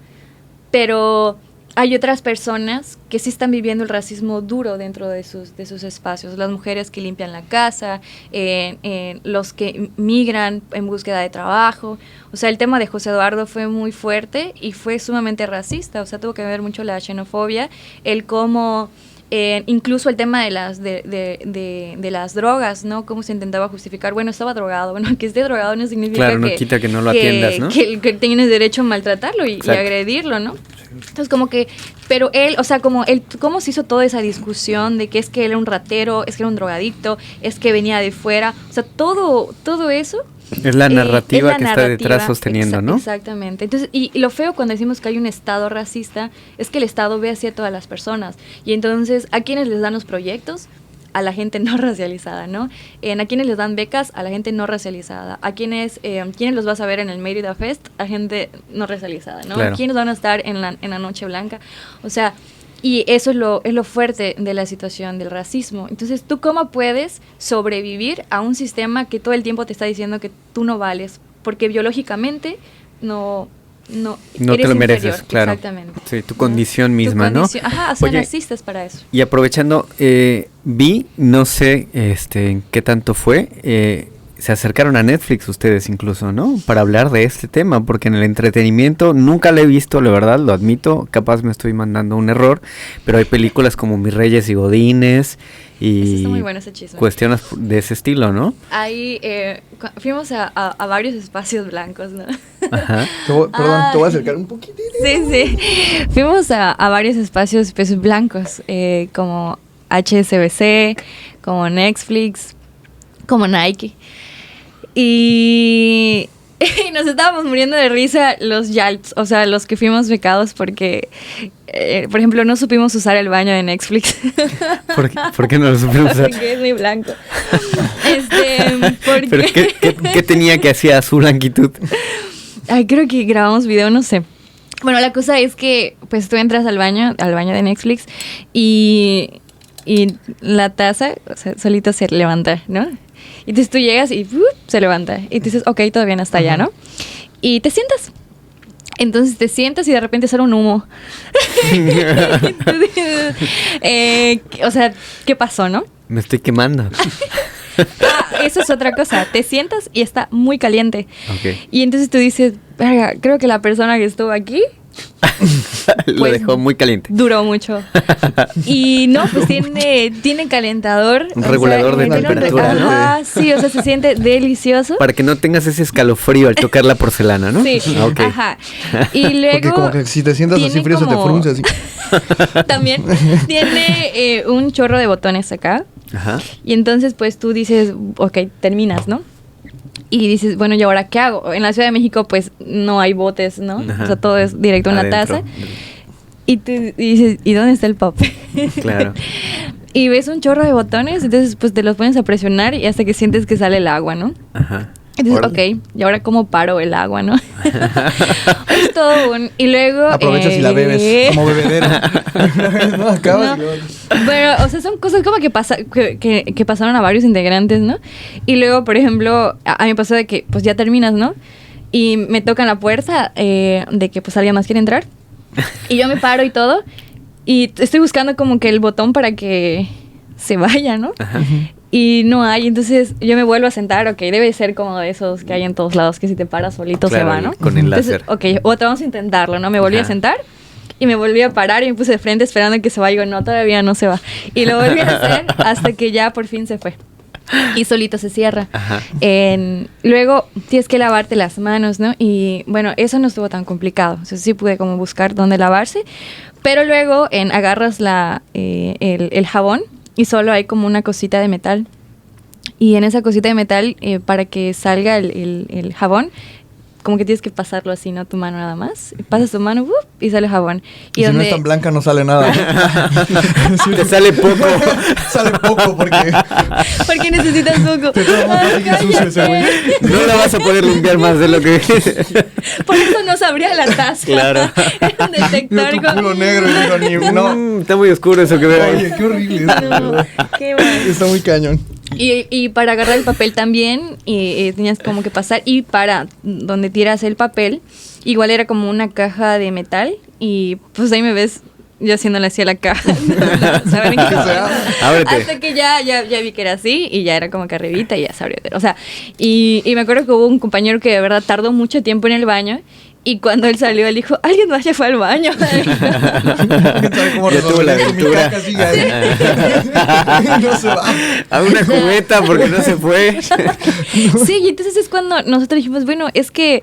pero hay otras personas que sí están viviendo el racismo duro dentro de sus espacios. Las mujeres que limpian la casa, los que migran en búsqueda de trabajo. O sea, el tema de José Eduardo fue muy fuerte y fue sumamente racista. O sea, tuvo que ver mucho la xenofobia, el cómo, incluso el tema de las drogas, ¿no? Cómo se intentaba justificar, bueno, estaba drogado. Bueno, que esté drogado no significa claro, no quita que no lo atiendas, ¿no? Que tienes derecho a maltratarlo y agredirlo, ¿no? Entonces como que, pero él, o sea, como él, cómo se hizo toda esa discusión de que es que él era un ratero, es que era un drogadicto, es que venía de fuera, o sea, todo eso. Es la narrativa que está detrás sosteniendo, ¿no? Exactamente. Entonces, y lo feo cuando decimos que hay un Estado racista es que el Estado ve hacia todas las personas. Y entonces, ¿a quiénes les dan los proyectos? A la gente no racializada, ¿no? ¿A quiénes les dan becas? A la gente no racializada. ¿A quiénes los vas a ver en el Mérida Fest? A gente no racializada, ¿no? Claro. ¿Quiénes van a estar en la Noche Blanca? O sea, y eso es lo fuerte de la situación del racismo. Entonces, ¿tú cómo puedes sobrevivir a un sistema que todo el tiempo te está diciendo que tú no vales? Porque biológicamente no te lo mereces, inferior. claro. Exactamente. Sí, tu condición misma, ¿no? Ajá, o sea, Oye, naciste para eso. Y aprovechando, vi, no sé en qué tanto fue, se acercaron a Netflix ustedes incluso, ¿no? Para hablar de este tema, porque en el entretenimiento nunca lo he visto, la verdad, lo admito, capaz me estoy mandando un error, pero hay películas como Mis Reyes y Godines y está muy bueno ese chisme. Cuestiones de ese estilo, ¿no? Ahí fuimos a varios espacios blancos, ¿no? Ajá. Perdón, te voy a acercar un poquitito. Sí. Fuimos a varios espacios pues, blancos, como HSBC, como Netflix, como Nike. Y nos estábamos muriendo de risa los Yalps, o sea, los que fuimos becados porque, por ejemplo, no supimos usar el baño de Netflix. ¿Por qué no lo supimos usar? Porque es muy blanco. ¿Pero qué tenía que hacía su blanquitud? Ay, creo que grabamos video, no sé. Bueno, la cosa es que pues tú entras al baño de Netflix y la taza, o sea, solito se levanta, ¿no? Y entonces tú llegas y se levanta. Y tú dices, ok, todo bien hasta allá, ¿no? Y te sientas. Entonces te sientas y de repente sale un humo. Entonces, o sea, ¿qué pasó, no? Me estoy quemando. Eso es otra cosa. Te sientas y está muy caliente. Okay. Y entonces tú dices, verga, creo que la persona que estuvo aquí lo pues, dejó muy caliente. Duró mucho. Y no, pues tiene calentador. Un regulador de temperatura, ¿no? Ajá, sí, o sea, se siente delicioso. Para que no tengas ese escalofrío al tocar la porcelana, ¿no? Sí, Okay. ajá. Y luego... Porque como que si te sientas así frío se te frunce así. También tiene un chorro de botones acá. Ajá. Y entonces pues tú dices, ok, terminas, ¿no? Y dices, bueno, ¿y ahora qué hago? En la Ciudad de México, pues, no hay botes, ¿no? Ajá. O sea, todo es directo en la Adentro. taza. Y tú dices, ¿y dónde está el papel? Claro. Y ves un chorro de botones, entonces, pues, te los pones a presionar y hasta que sientes que sale el agua, ¿no? Ajá. Entonces, ok, y ahora cómo paro el agua, ¿no? Es todo un... Y luego... Aprovecha si la bebes como bebedero. No, acabas. No. Pero, o sea, son cosas como que pasaron a varios integrantes, ¿no? Y luego, por ejemplo, a mí me pasó de que, pues ya terminas, ¿no? Y me tocan la puerta de que, pues, alguien más quiere entrar. Y yo me paro y todo. Y estoy buscando como que el botón para que se vaya, ¿no? Ajá. Y no hay, entonces yo me vuelvo a sentar, ok, debe ser como de esos que hay en todos lados, que si te paras solito Claro, se va, ¿no? con el Entonces, láser. ok, otra, vamos a intentarlo, ¿no? Me volví a sentar y me volví a parar y me puse de frente esperando que se vaya. Digo, no, todavía no se va. Y lo volví a hacer hasta que ya por fin se fue. Y solito se cierra. Ajá. Luego tienes que lavarte las manos, ¿no? Y bueno, eso no estuvo tan complicado. O sea, sí pude como buscar dónde lavarse. Pero luego agarras el jabón y solo hay como una cosita de metal. Y en esa cosita de metal, para que salga el jabón, como que tienes que pasarlo así, ¿no? Tu mano nada más. Pasas tu mano y sale el jabón. Y si no es tan blanca no sale nada. Te sale poco. Sale poco porque... Porque necesitas poco. Te queda más fácil que sucio ese güey. No la vas a poder limpiar más de lo que... Por eso no sabría la taza. Claro. Era un detector. Veo tu culo con- negro y digo, no. Está muy oscuro eso que veo ahí. Oye, qué horrible eso, de No, verdad. qué mal. Está muy cañón. Y para agarrar el papel también, tenías como que pasar. Y para donde tiras el papel, igual era como una caja de metal. Y pues ahí me ves yo haciéndole así a la caja. ¿Saben qué? Ábrete. Hasta que ya vi que era así y ya era como que arribita y ya se abrió. O sea, y me acuerdo que hubo un compañero que de verdad tardó mucho tiempo en el baño. Y cuando él salió, él dijo, alguien más ya fue al baño. ¿Quién sabe cómo Ya tuvo la resolver que mi aventura. caca siga ahí? No se va. A una cubeta porque no se fue. Sí, y entonces es cuando nosotros dijimos, bueno, es que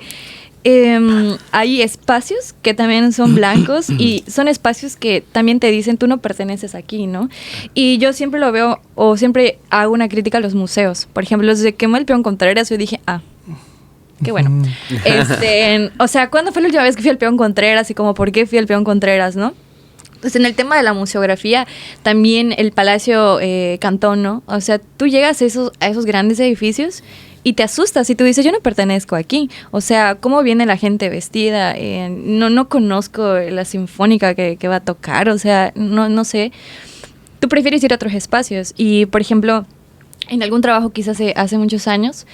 hay espacios que también son blancos y son espacios que también te dicen, tú no perteneces aquí, ¿no? Y yo siempre lo veo, o siempre hago una crítica a los museos. Por ejemplo, los de Quemó el Peón Contreras, yo dije, qué bueno. O sea, ¿cuándo fue la última vez que fui al Peón Contreras? Y como, ¿por qué fui al Peón Contreras, no? Pues en el tema de la museografía, también el Palacio Cantón, ¿no? O sea, tú llegas a esos grandes edificios y te asustas y tú dices, yo no pertenezco aquí. O sea, ¿cómo viene la gente vestida? No conozco la sinfónica que va a tocar, o sea, no sé. Tú prefieres ir a otros espacios. Y, por ejemplo, en algún trabajo que hice hace muchos años,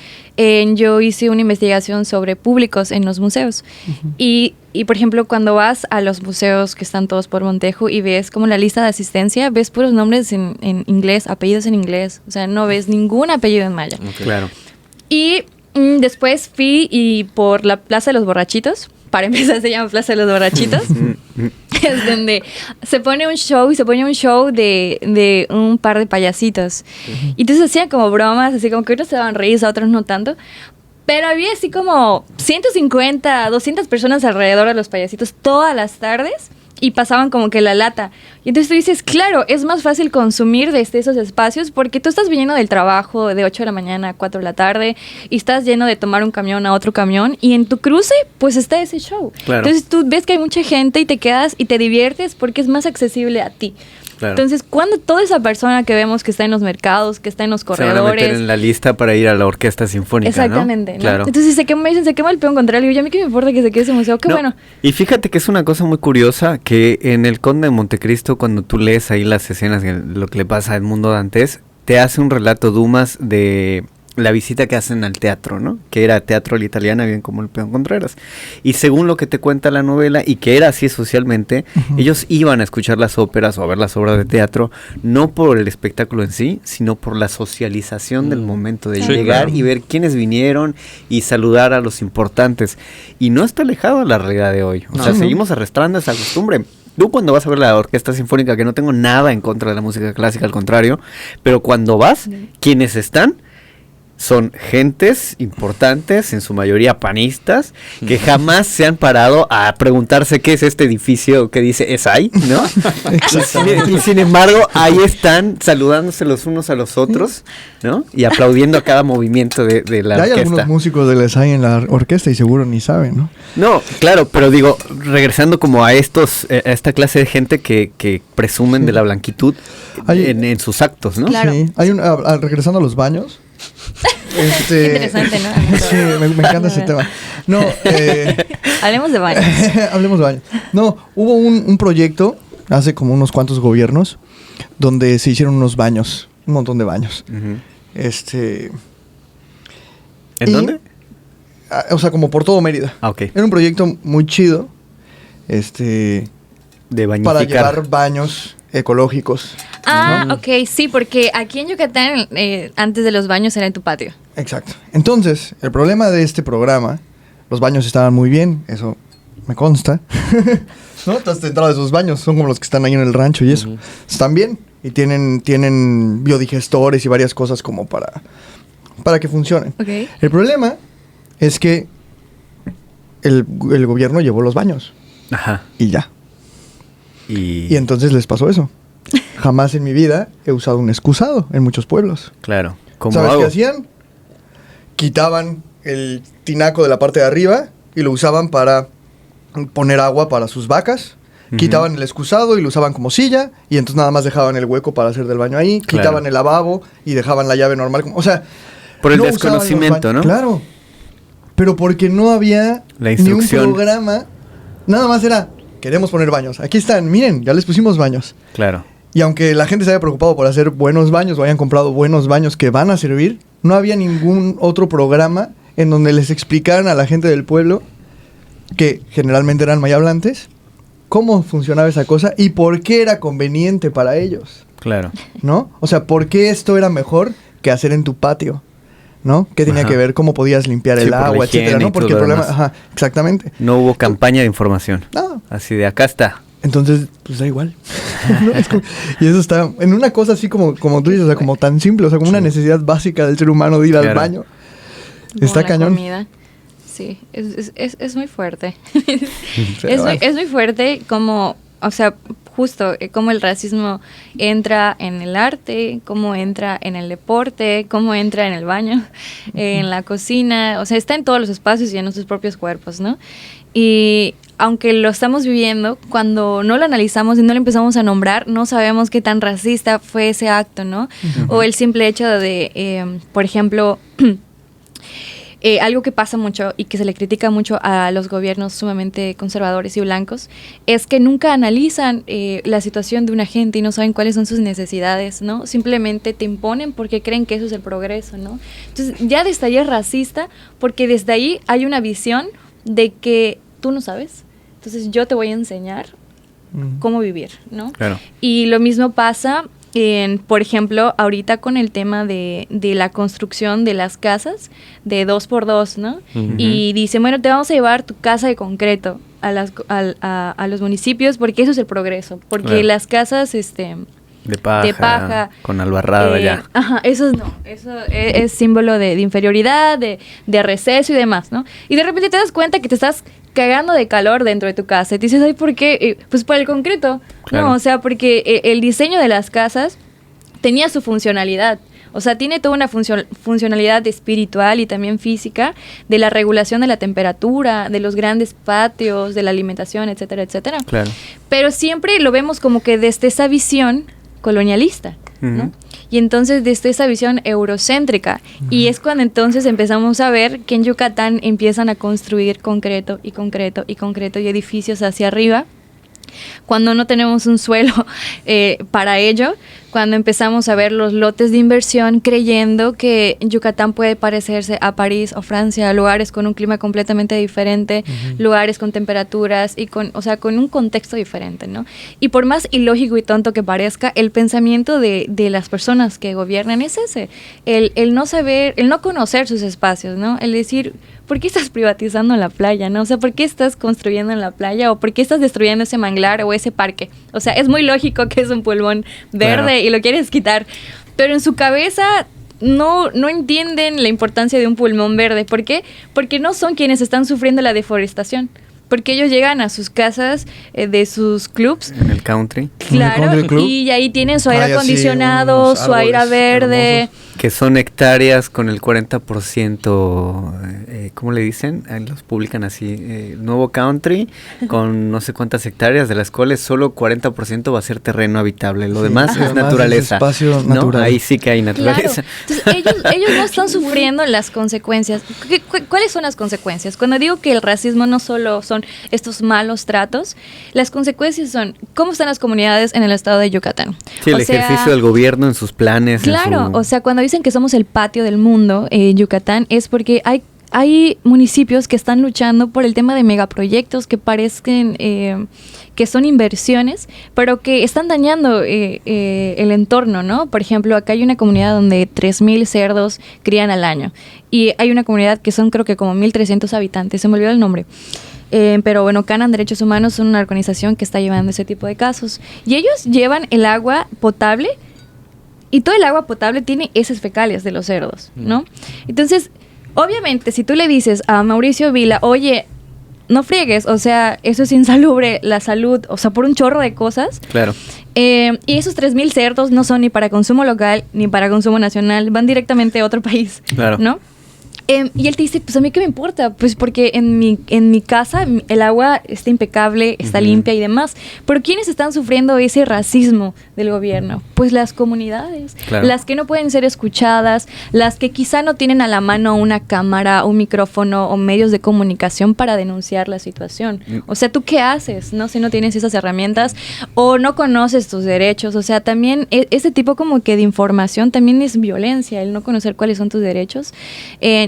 yo hice una investigación sobre públicos en los museos. Uh-huh. Y, por ejemplo, cuando vas a los museos que están todos por Montejo y ves como la lista de asistencia, ves puros nombres en inglés, apellidos en inglés. O sea, no ves ningún apellido en maya. Okay. Claro. Y después fui y por la Plaza de los Borrachitos, para empezar se llama Plaza de los Borrachitos, es donde se pone un show de un par de payasitos. Uh-huh. Y entonces hacían como bromas, así como que unos se daban risa, otros no tanto. Pero había así como 150, 200 personas alrededor de los payasitos todas las tardes y pasaban como que la lata. Y entonces tú dices, claro, es más fácil consumir desde esos espacios porque tú estás viniendo del trabajo de 8 de la mañana a 4 de la tarde y estás lleno de tomar un camión a otro camión y en tu cruce pues está ese show. Claro. Entonces tú ves que hay mucha gente y te quedas y te diviertes porque es más accesible a ti. Claro. Entonces, cuando toda esa persona que vemos que está en los mercados, que está en los corredores... Se van a meter en la lista para ir a la orquesta sinfónica, exactamente, ¿no? Claro. Entonces, me dicen, se quema el Peón Contreras. Y yo, a mí qué me importa que se quede ese museo, qué bueno. Y fíjate que es una cosa muy curiosa que en El Conde de Montecristo, cuando tú lees ahí las escenas, lo que le pasa a Edmundo Dantes, te hace un relato Dumas de la visita que hacen al teatro, ¿no? Que era teatro a la italiana, bien como el Peón Contreras. Y según lo que te cuenta la novela, y que era así socialmente, ellos iban a escuchar las óperas o a ver las obras de teatro, no por el espectáculo en sí, sino por la socialización del momento de llegar y ver quiénes vinieron y saludar a los importantes. Y no está alejado de la realidad de hoy. O sea, seguimos arrastrando esa costumbre. Tú cuando vas a ver la orquesta sinfónica, que no tengo nada en contra de la música clásica, al contrario, pero cuando vas, quienes están son gentes importantes, en su mayoría panistas, que jamás se han parado a preguntarse qué es este edificio que dice ESAI, ¿no? Y sin embargo, ahí están saludándose los unos a los otros, ¿no? Y aplaudiendo a cada movimiento de la orquesta. Hay algunos músicos del ESAI en la orquesta y seguro ni saben, ¿no? No, claro, pero digo, regresando como a esta clase de gente que presumen de la blanquitud en sus actos, ¿no? Claro. Sí, hay regresando a los baños. Qué interesante, ¿no? Sí, me encanta ese tema. No, Hablemos de baños. hablemos de baños. No, hubo un proyecto hace como unos cuantos gobiernos donde se hicieron unos baños, un montón de baños. Ujú. ¿En dónde? O sea, como por todo Mérida. Ah, ok. Era un proyecto muy chido, De bañificar. para llevar baños ecológicos. Ah, ok, sí, porque aquí en Yucatán, antes de los baños era en tu patio. Exacto. Entonces, el problema de este programa, los baños estaban muy bien, eso me consta. ¿No? Te has entrado de esos baños, son como los que están ahí en el rancho y eso. Están bien y tienen biodigestores y varias cosas como para que funcionen. Ok. El problema es que el gobierno llevó los baños Ajá. y ya. Y Y entonces les pasó eso. Jamás en mi vida he usado un excusado en muchos pueblos. claro. ¿Cómo ¿Sabes hago? qué hacían? Quitaban el tinaco de la parte de arriba y lo usaban para poner agua para sus vacas. Ujú. Quitaban el excusado y lo usaban como silla y entonces nada más dejaban el hueco para hacer del baño ahí. Claro. Quitaban el lavabo y dejaban la llave normal. O sea, Por el no usaban los desconocimiento, baños. ¿no? Claro. Pero porque no había La ni un instrucción. programa. Nada más era, queremos poner baños. Aquí están, miren, ya les pusimos baños. Claro. Y aunque la gente se haya preocupado por hacer buenos baños o hayan comprado buenos baños que van a servir, no había ningún otro programa en donde les explicaran a la gente del pueblo, que generalmente eran mayablantes, cómo funcionaba esa cosa y por qué era conveniente para ellos, Claro. ¿no? O sea, por qué esto era mejor que hacer en tu patio, ¿no? ¿Qué tenía Ajá. que ver? ¿Cómo podías limpiar Sí, el por la agua, higiene etcétera, y ¿no? Porque todo el lo problema... demás. Ajá, exactamente. No hubo campaña de información. No. Así de acá está. Entonces, pues da igual. ¿No? Es como- y eso está en una cosa así como tú dices, o sea, como tan simple, o sea, como una necesidad básica del ser humano de ir al Claro. baño. Como Está la cañón. comida. Sí, es muy fuerte. Pero bueno. Es muy fuerte como, o sea, justo cómo el racismo entra en el arte, cómo entra en el deporte, cómo entra en el baño, en la cocina, o sea, está en todos los espacios y en nuestros propios cuerpos, ¿no? Y aunque lo estamos viviendo, cuando no lo analizamos y no lo empezamos a nombrar, no sabemos qué tan racista fue ese acto, ¿no? O el simple hecho de, por ejemplo... algo que pasa mucho y que se le critica mucho a los gobiernos sumamente conservadores y blancos es que nunca analizan la situación de una gente y no saben cuáles son sus necesidades, ¿no? Simplemente te imponen porque creen que eso es el progreso, ¿no? Entonces ya desde ahí es racista porque desde ahí hay una visión de que tú no sabes, entonces yo te voy a enseñar cómo vivir, ¿no? Claro. Y lo mismo pasa por ejemplo, ahorita con el tema de la construcción de las casas de 2x2, ¿no? Ujú. Y dicen, bueno, te vamos a llevar tu casa de concreto a los municipios porque eso es el progreso. Porque Claro. las casas, De paja. Con albarrada ya. Ajá, eso no. Eso es símbolo de inferioridad, de receso y demás, ¿no? Y de repente te das cuenta que te estás cagando de calor dentro de tu casa. Y te dices, ay, ¿por qué? Pues por el concreto. Claro. No, o sea, porque el diseño de las casas tenía su funcionalidad. O sea, tiene toda una funcionalidad espiritual y también física de la regulación de la temperatura, de los grandes patios, de la alimentación, etcétera, etcétera. Claro. Pero siempre lo vemos como que desde esa visión colonialista, ¿no? Ujú. Y entonces desde esa visión eurocéntrica. Y es cuando entonces empezamos a ver que en Yucatán empiezan a construir concreto y concreto y concreto y edificios hacia arriba, cuando no tenemos un suelo para ello, cuando empezamos a ver los lotes de inversión creyendo que Yucatán puede parecerse a París o Francia, lugares con un clima completamente diferente, lugares con temperaturas y con un contexto diferente, ¿no? Y por más ilógico y tonto que parezca, el pensamiento de las personas que gobiernan es ese, el no saber, el no conocer sus espacios, ¿no? El decir, ¿por qué estás privatizando la playa, no? O sea, ¿por qué estás construyendo en la playa o por qué estás destruyendo ese manglar o ese parque? O sea, es muy lógico que es un pulmón verde, claro, y lo quieres quitar, pero en su cabeza no entienden la importancia de un pulmón verde. ¿Por qué? Porque no son quienes están sufriendo la deforestación. Porque ellos llegan a sus casas de sus clubs. En el country. Claro, country club. y ahí tienen su aire Hay así acondicionado, unos su aire árboles verde, hermosos. Que son hectáreas con el 40%, ¿cómo le dicen? Los publican así, nuevo country, con no sé cuántas hectáreas, de las cuales solo 40% va a ser terreno habitable. Lo demás es naturaleza. Es espacio natural. Ahí sí que hay naturaleza. Claro. Entonces, ellos no están sufriendo las consecuencias. ¿Cuáles son las consecuencias? Cuando digo que el racismo no solo son estos malos tratos, las consecuencias son cómo están las comunidades en el estado de Yucatán. Sí, el ejercicio del gobierno en sus planes. Claro, o sea, cuando dicen que somos el patio del mundo en Yucatán es porque hay municipios que están luchando por el tema de megaproyectos que parezcan que son inversiones, pero que están dañando el entorno, ¿no? Por ejemplo, acá hay una comunidad donde 3,000 cerdos crían al año y hay una comunidad que son creo que como 1,300 habitantes, se me olvidó el nombre. Pero bueno, Canan Derechos Humanos son una organización que está llevando ese tipo de casos y ellos llevan el agua potable y todo el agua potable tiene heces fecales de los cerdos, ¿no? Entonces, obviamente, si tú le dices a Mauricio Vila, oye, no friegues, o sea, eso es insalubre, la salud, o sea, por un chorro de cosas. Claro. Y esos 3,000 cerdos no son ni para consumo local ni para consumo nacional, van directamente a otro país, claro, ¿no? Y él te dice, pues a mí qué me importa, pues porque en mi casa el agua está impecable, está limpia y demás. Pero ¿quiénes están sufriendo ese racismo del gobierno? Pues las comunidades, claro, las que no pueden ser escuchadas, las que quizá no tienen a la mano una cámara, un micrófono o medios de comunicación para denunciar la situación. O sea, ¿tú qué haces, no? Si no tienes esas herramientas o no conoces tus derechos. O sea, también ese tipo como que de información también es violencia, el no conocer cuáles son tus derechos.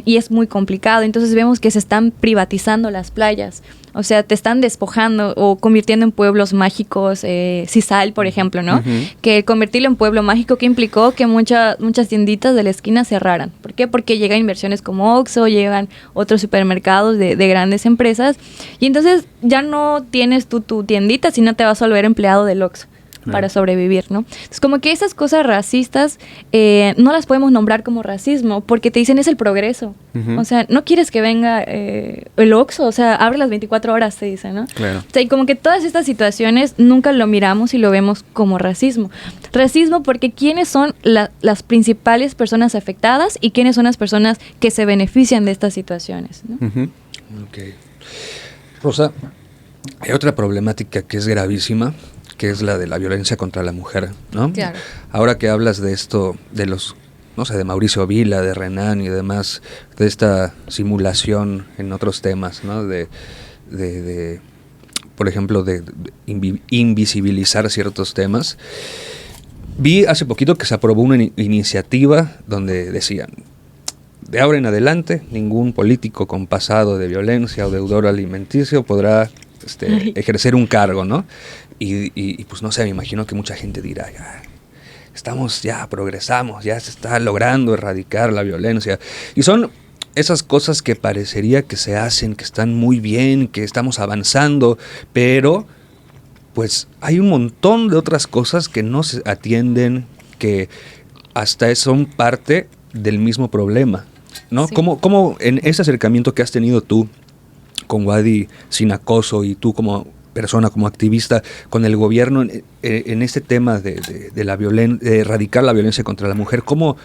Y es muy complicado. Entonces vemos que se están privatizando las playas. O sea, te están despojando o convirtiendo en pueblos mágicos, Cisal, por ejemplo, ¿no? Que convertirlo en pueblo mágico, que implicó que muchas tienditas de la esquina cerraran. ¿Por qué? Porque llegan inversiones como Oxxo, llegan otros supermercados de grandes empresas y entonces ya no tienes tu tiendita, sino te vas a volver empleado del Oxxo para sobrevivir, ¿no? Entonces, como que esas cosas racistas no las podemos nombrar como racismo porque te dicen es el progreso. O sea, no quieres que venga el Oxxo, o sea, abre las 24 horas, te dicen, ¿no? Claro. O sea, y como que todas estas situaciones nunca lo miramos y lo vemos como racismo. Racismo porque ¿quiénes son las principales personas afectadas y quiénes son las personas que se benefician de estas situaciones, ¿no? Ok. Rosa, hay otra problemática que es gravísima, que es la de la violencia contra la mujer, ¿no? Claro. Ahora que hablas de esto, de los, no sé, de Mauricio Vila, de Renan y demás, de esta simulación en otros temas, ¿no? De por ejemplo, de invisibilizar ciertos temas. Vi hace poquito que se aprobó una iniciativa donde decían, de ahora en adelante, ningún político con pasado de violencia o deudor alimenticio podrá ejercer un cargo, ¿no? Y pues no sé, me imagino que mucha gente dirá, progresamos, ya se está logrando erradicar la violencia. Y son esas cosas que parecería que se hacen, que están muy bien, que estamos avanzando, pero pues hay un montón de otras cosas que no se atienden, que hasta son parte del mismo problema, ¿no? Sí. ¿Cómo en ese acercamiento que has tenido tú con Wadi Sin Acoso y tú como persona, como activista, con el gobierno en este tema de erradicar la violencia contra la mujer, ¿cómo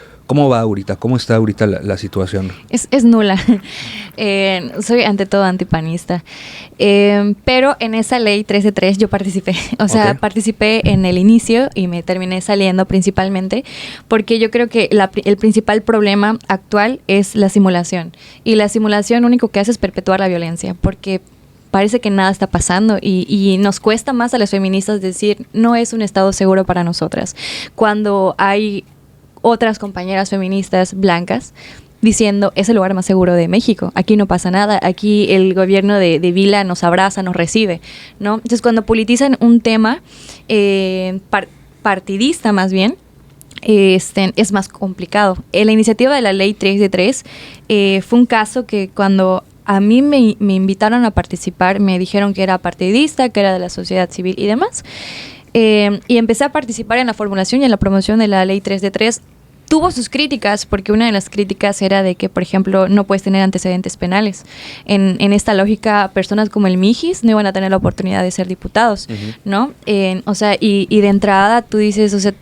va ahorita? ¿Cómo está ahorita la situación? Es nula. Soy ante todo antipanista. Pero en esa ley 13.3 yo participé. O sea, participé en el inicio y me terminé saliendo principalmente porque yo creo que el principal problema actual es la simulación. Y la simulación lo único que hace es perpetuar la violencia porque parece que nada está pasando y nos cuesta más a las feministas decir no es un estado seguro para nosotras. Cuando hay otras compañeras feministas blancas diciendo es el lugar más seguro de México, aquí no pasa nada, aquí el gobierno de Vila nos abraza, nos recibe, ¿no? Entonces cuando politizan un tema partidista más bien, es más complicado. La iniciativa de la ley 3 de 3 fue un caso que cuando a mí me invitaron a participar, me dijeron que era partidista, que era de la sociedad civil y demás. Y empecé a participar en la formulación y en la promoción de la ley 3 de 3. Tuvo sus críticas, porque una de las críticas era de que, por ejemplo, no puedes tener antecedentes penales. En esta lógica, personas como el Mijis no iban a tener la oportunidad de ser diputados, ¿no? O sea, y de entrada tú dices, o sea,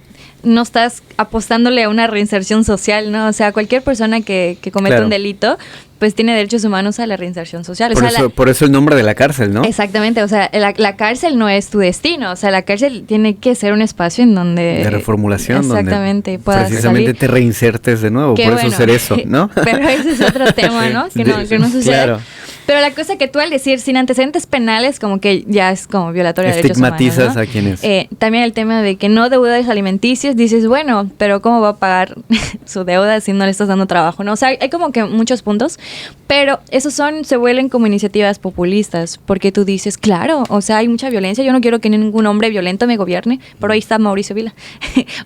no estás apostándole a una reinserción social, ¿no? O sea, cualquier persona que cometa un delito, pues tiene derechos humanos a la reinserción social. Por eso el nombre de la cárcel, ¿no? Exactamente, o sea, la cárcel no es tu destino, o sea, la cárcel tiene que ser un espacio en donde... De reformulación, exactamente, donde precisamente salir. Te reinsertes de nuevo, por eso ser eso, ¿no? Pero ese es otro tema, ¿no? Que no sucede. Claro. Pero la cosa que tú al decir sin antecedentes penales, como que ya es como violatoria de derechos humanos, estigmatizas a quienes. También el tema de que no deudas alimenticias, dices, bueno, pero ¿cómo va a pagar su deuda si no le estás dando trabajo? ¿No? O sea, hay como que muchos puntos, pero esos se vuelven como iniciativas populistas, porque tú dices, claro, o sea, hay mucha violencia, yo no quiero que ningún hombre violento me gobierne, pero ahí está Mauricio Vila,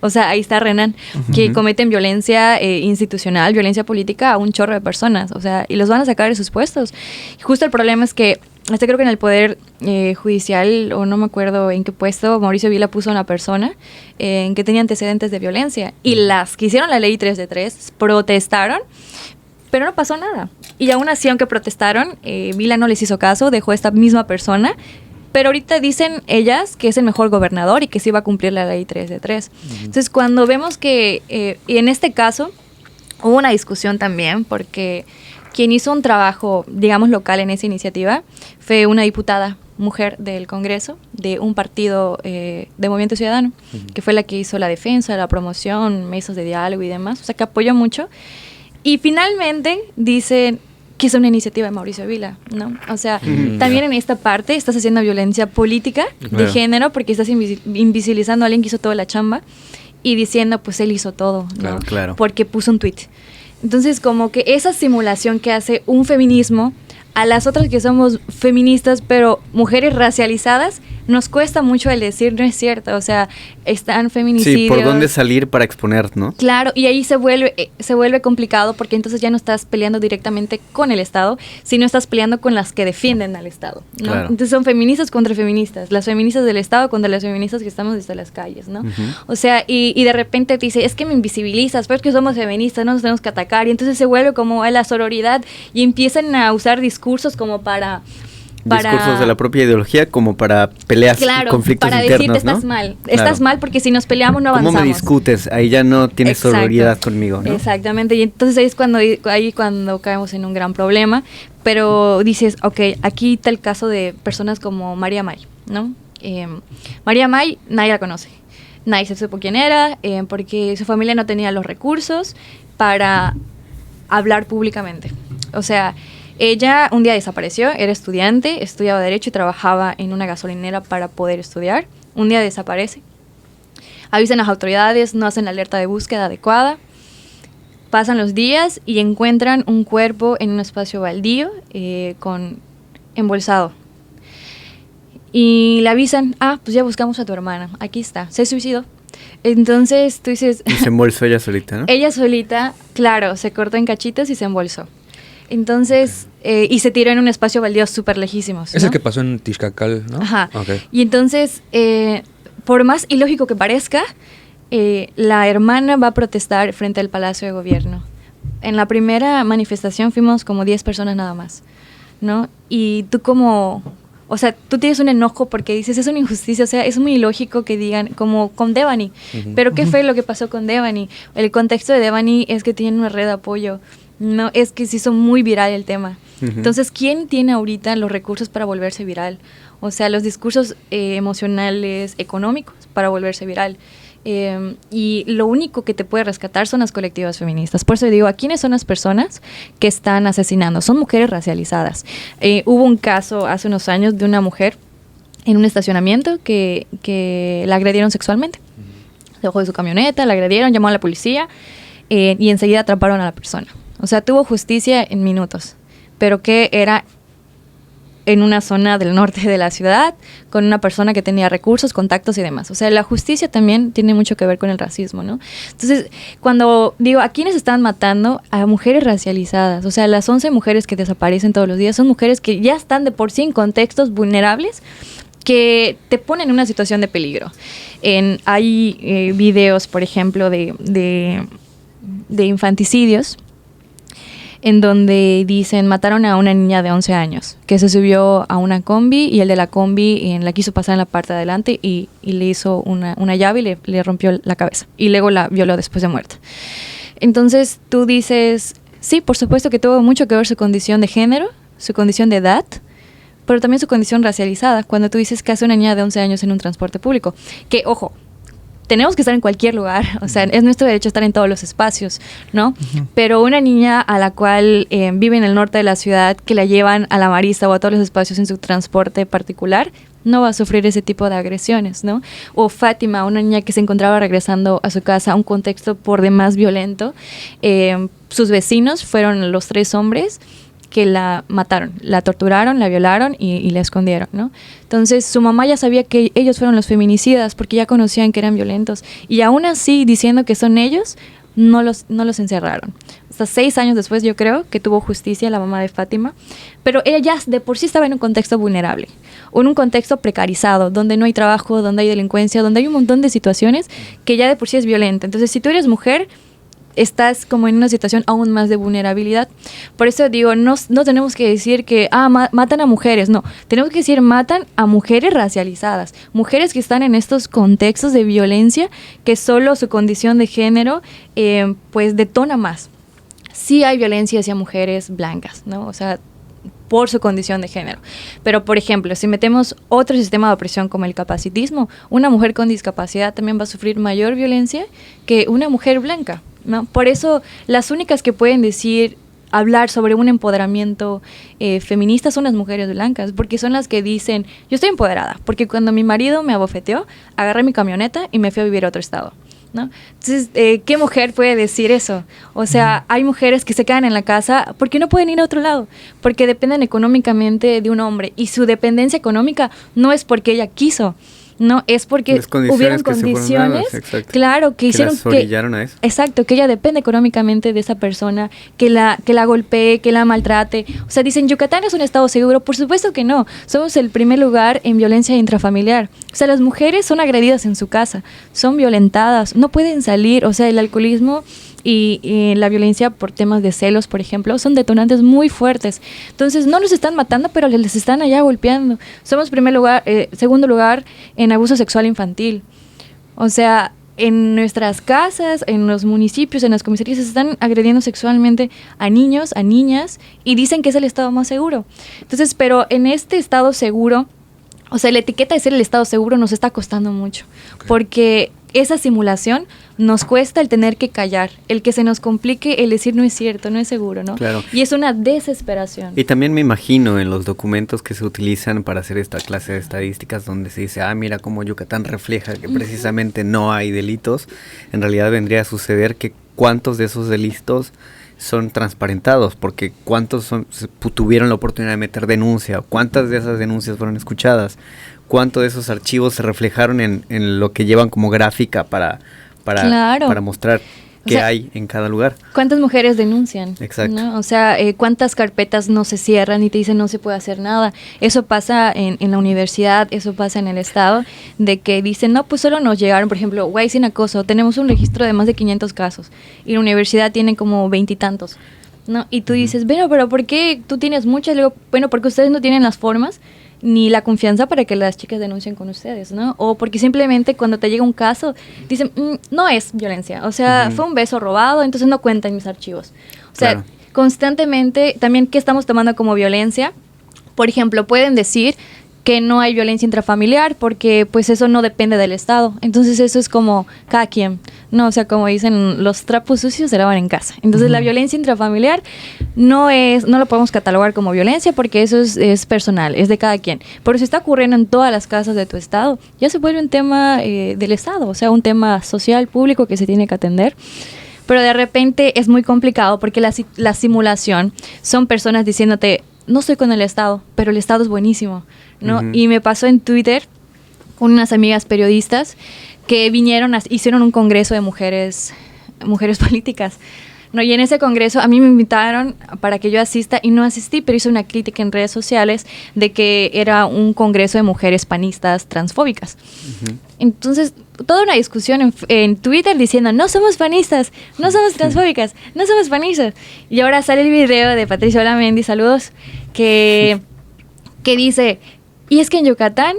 o sea, ahí está Renan, que cometen violencia institucional, violencia política a un chorro de personas, o sea, y los van a sacar de sus puestos. Justo el problema es que, hasta creo que en el Poder Judicial, o no me acuerdo en qué puesto, Mauricio Vila puso a una persona que tenía antecedentes de violencia. Y las que hicieron la ley 3 de 3 protestaron, pero no pasó nada. Y aún así, aunque protestaron, Vila no les hizo caso, dejó a esta misma persona. Pero ahorita dicen ellas que es el mejor gobernador y que sí va a cumplir la ley 3 de 3. Entonces, cuando vemos que, y en este caso, hubo una discusión también, porque quien hizo un trabajo, digamos, local en esa iniciativa fue una diputada mujer del Congreso, de un partido de Movimiento Ciudadano, que fue la que hizo la defensa, la promoción, mesas de diálogo y demás, o sea, que apoyó mucho. Y finalmente dicen que es una iniciativa de Mauricio Vila, ¿no? O sea, también en esta parte estás haciendo violencia política de género, porque estás invisibilizando a alguien que hizo toda la chamba y diciendo, pues él hizo todo, ¿no? Claro. Porque puso un tuit. Entonces, como que esa simulación que hace un feminismo a las otras que somos feministas, pero mujeres racializadas, nos cuesta mucho el decir, no es cierto, o sea, están feminicidios. Sí, por dónde salir para exponer, ¿no? Claro, y ahí se vuelve complicado porque entonces ya no estás peleando directamente con el Estado, sino estás peleando con las que defienden al Estado, ¿no? Claro. Entonces son feministas contra feministas, las feministas del Estado contra las feministas que estamos desde las calles, ¿no? O sea, y de repente te dice, es que me invisibilizas, pero es que somos feministas, no nos tenemos que atacar, y entonces se vuelve como a la sororidad y empiezan a usar discursos como para discursos de la propia ideología como para peleas y conflictos para internos, decirte ¿no? estás mal. Estás mal porque si nos peleamos no avanzamos. ¿Cómo me discutes? Ahí ya no tienes sororidad conmigo, ¿no? Exactamente. Y entonces ahí cuando caemos en un gran problema. Pero dices, ok, aquí está el caso de personas como María May, ¿no? María May, nadie la conoce. Nadie se supo quién era, porque su familia no tenía los recursos para hablar públicamente. O sea, ella un día desapareció, era estudiante, estudiaba Derecho y trabajaba en una gasolinera para poder estudiar. Un día desaparece. Avisan a las autoridades, no hacen la alerta de búsqueda adecuada. Pasan los días y encuentran un cuerpo en un espacio baldío embolsado. Y le avisan, pues ya buscamos a tu hermana, aquí está, se suicidó. Entonces tú dices... Y se embolsó ella solita, ¿no? Ella solita, claro, se cortó en cachitos y se embolsó. Entonces, y se tiró en un espacio baldío súper lejísimos, ¿no? Es el que pasó en Tixcacal, ¿no? Ajá. Okay. Y entonces, por más ilógico que parezca, la hermana va a protestar frente al Palacio de Gobierno. En la primera manifestación fuimos como 10 personas nada más, ¿no? Y tú o sea, tú tienes un enojo porque dices, es una injusticia, o sea, es muy ilógico que digan, como con Devani. Pero ¿qué fue lo que pasó con Devani? El contexto de Devani es que tienen una red de apoyo. No, es que se hizo muy viral el tema. Entonces, ¿quién tiene ahorita los recursos para volverse viral? O sea, los discursos emocionales, económicos para volverse viral. Y lo único que te puede rescatar son las colectivas feministas. Por eso digo, ¿quiénes son las personas que están asesinando? Son mujeres racializadas. Hubo un caso hace unos años de una mujer en un estacionamiento que la agredieron sexualmente. Se bajó de su camioneta, la agredieron, llamó a la policía y enseguida atraparon a la persona. O sea, tuvo justicia en minutos, pero que era en una zona del norte de la ciudad, con una persona que tenía recursos, contactos y demás. O sea, la justicia también tiene mucho que ver con el racismo, ¿no? Entonces, cuando digo, ¿a quiénes están matando? A mujeres racializadas. O sea, las 11 mujeres que desaparecen todos los días son mujeres que ya están de por sí en contextos vulnerables que te ponen en una situación de peligro. Hay videos, por ejemplo, de infanticidios en donde dicen mataron a una niña de 11 años que se subió a una combi y el de la combi la quiso pasar en la parte de adelante y le hizo una llave y le rompió la cabeza y luego la violó después de muerta. Entonces tú dices, sí, por supuesto que tuvo mucho que ver su condición de género, su condición de edad, pero también su condición racializada, cuando tú dices que hace una niña de 11 años en un transporte público. Que, ojo, tenemos que estar en cualquier lugar, o sea, es nuestro derecho estar en todos los espacios, ¿no? Pero una niña a la cual vive en el norte de la ciudad, que la llevan a la Marista o a todos los espacios en su transporte particular, no va a sufrir ese tipo de agresiones, ¿no? O Fátima, una niña que se encontraba regresando a su casa a un contexto por demás violento, sus vecinos fueron los 3 hombres que la mataron, la torturaron, la violaron y la escondieron, ¿no? Entonces su mamá ya sabía que ellos fueron los feminicidas porque ya conocían que eran violentos y aún así diciendo que son ellos, no los encerraron. Hasta 6 años después yo creo que tuvo justicia la mamá de Fátima, pero ella ya de por sí estaba en un contexto vulnerable, en un contexto precarizado, donde no hay trabajo, donde hay delincuencia, donde hay un montón de situaciones que ya de por sí es violenta. Entonces si tú eres mujer, estás como en una situación aún más de vulnerabilidad. Por eso digo, no tenemos que decir que matan a mujeres, no. Tenemos que decir matan a mujeres racializadas, mujeres que están en estos contextos de violencia que solo su condición de género pues detona más. Sí hay violencia hacia mujeres blancas, ¿no? O sea, por su condición de género. Pero, por ejemplo, si metemos otro sistema de opresión como el capacitismo, una mujer con discapacidad también va a sufrir mayor violencia que una mujer blanca, ¿no? Por eso las únicas que pueden hablar sobre un empoderamiento feminista son las mujeres blancas, porque son las que dicen, yo estoy empoderada, porque cuando mi marido me abofeteó, agarré mi camioneta y me fui a vivir a otro estado, ¿no? Entonces, ¿qué mujer puede decir eso? O sea, hay mujeres que se quedan en la casa porque no pueden ir a otro lado, porque dependen económicamente de un hombre, y su dependencia económica no es porque ella quiso, no, es porque hubieron condiciones, claro, que hicieron las orillaron a eso. Exacto, que ella depende económicamente de esa persona, que la golpee, que la maltrate. O sea, dicen, ¿Yucatán es un estado seguro? Por supuesto que no. Somos el primer lugar en violencia intrafamiliar. O sea, las mujeres son agredidas en su casa, son violentadas, no pueden salir. O sea, el alcoholismo y la violencia por temas de celos, por ejemplo, son detonantes muy fuertes. Entonces, no los están matando, pero les están allá golpeando. Somos segundo lugar en abuso sexual infantil. O sea, en nuestras casas, en los municipios, en las comisarías, se están agrediendo sexualmente a niños, a niñas, y dicen que es el estado más seguro. Entonces, pero en este estado seguro, o sea, la etiqueta de ser el estado seguro nos está costando mucho, porque esa simulación nos cuesta el tener que callar, el que se nos complique el decir no es cierto, no es seguro, ¿no? Claro. Y es una desesperación. Y también me imagino en los documentos que se utilizan para hacer esta clase de estadísticas donde se dice, mira cómo Yucatán refleja que precisamente no hay delitos, en realidad vendría a suceder que cuántos de esos delitos son transparentados, porque cuántos tuvieron la oportunidad de meter denuncia, cuántas de esas denuncias fueron escuchadas, cuántos de esos archivos se reflejaron en lo que llevan como gráfica para mostrar qué hay en cada lugar. ¿Cuántas mujeres denuncian? Exacto. ¿No? O sea, ¿cuántas carpetas no se cierran y te dicen no se puede hacer nada? Eso pasa en la universidad, eso pasa en el estado, de que dicen, no, pues solo nos llegaron, por ejemplo, Güey sin acoso, tenemos un registro de más de 500 casos y la universidad tiene como 20 y tantos, ¿no? Y tú dices, bueno, pero ¿por qué tú tienes muchas? Y luego, bueno, porque ustedes no tienen las formas ni la confianza para que las chicas denuncien con ustedes, ¿no? O porque simplemente cuando te llega un caso, dicen, no es violencia, o sea, fue un beso robado, entonces no cuentan mis archivos. O sea, constantemente, también, ¿qué estamos tomando como violencia? Por ejemplo, pueden decir que no hay violencia intrafamiliar porque pues eso no depende del Estado. Entonces eso es como cada quien, ¿no? O sea, como dicen, los trapos sucios se lavan en casa. Entonces la violencia intrafamiliar no lo podemos catalogar como violencia porque eso es personal, es de cada quien. Pero si está ocurriendo en todas las casas de tu Estado, ya se vuelve un tema del Estado, o sea, un tema social, público que se tiene que atender. Pero de repente es muy complicado porque la simulación son personas diciéndote, no estoy con el Estado, pero el Estado es buenísimo, ¿no? Y me pasó en Twitter con unas amigas periodistas que hicieron un congreso de mujeres políticas, ¿no? Y en ese congreso a mí me invitaron para que yo asista y no asistí, pero hice una crítica en redes sociales de que era un congreso de mujeres panistas transfóbicas. Entonces, toda una discusión en Twitter diciendo, no somos panistas, no somos transfóbicas, no somos panistas. Y ahora sale el video de Patricia Olamendi, saludos, que dice... Y es que en Yucatán,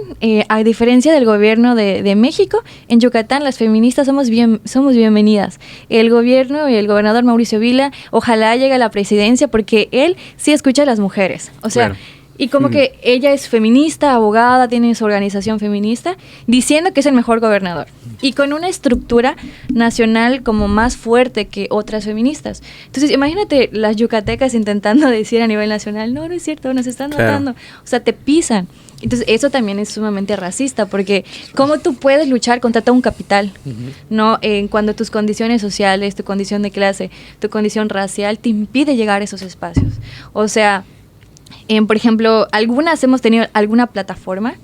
a diferencia del gobierno de México, en Yucatán las feministas somos bienvenidas. El gobierno y el gobernador Mauricio Vila, ojalá llegue a la presidencia porque él sí escucha a las mujeres. O sea, claro. Y como que ella es feminista, abogada, tiene su organización feminista, diciendo que es el mejor gobernador. Y con una estructura nacional como más fuerte que otras feministas. Entonces, imagínate las yucatecas intentando decir a nivel nacional, no es cierto, nos están matando. O sea, te pisan. Entonces, eso también es sumamente racista, porque ¿cómo tú puedes luchar contra todo un capital? ¿No? Cuando tus condiciones sociales, tu condición de clase, tu condición racial te impide llegar a esos espacios. O sea, por ejemplo, algunas hemos tenido alguna plataforma.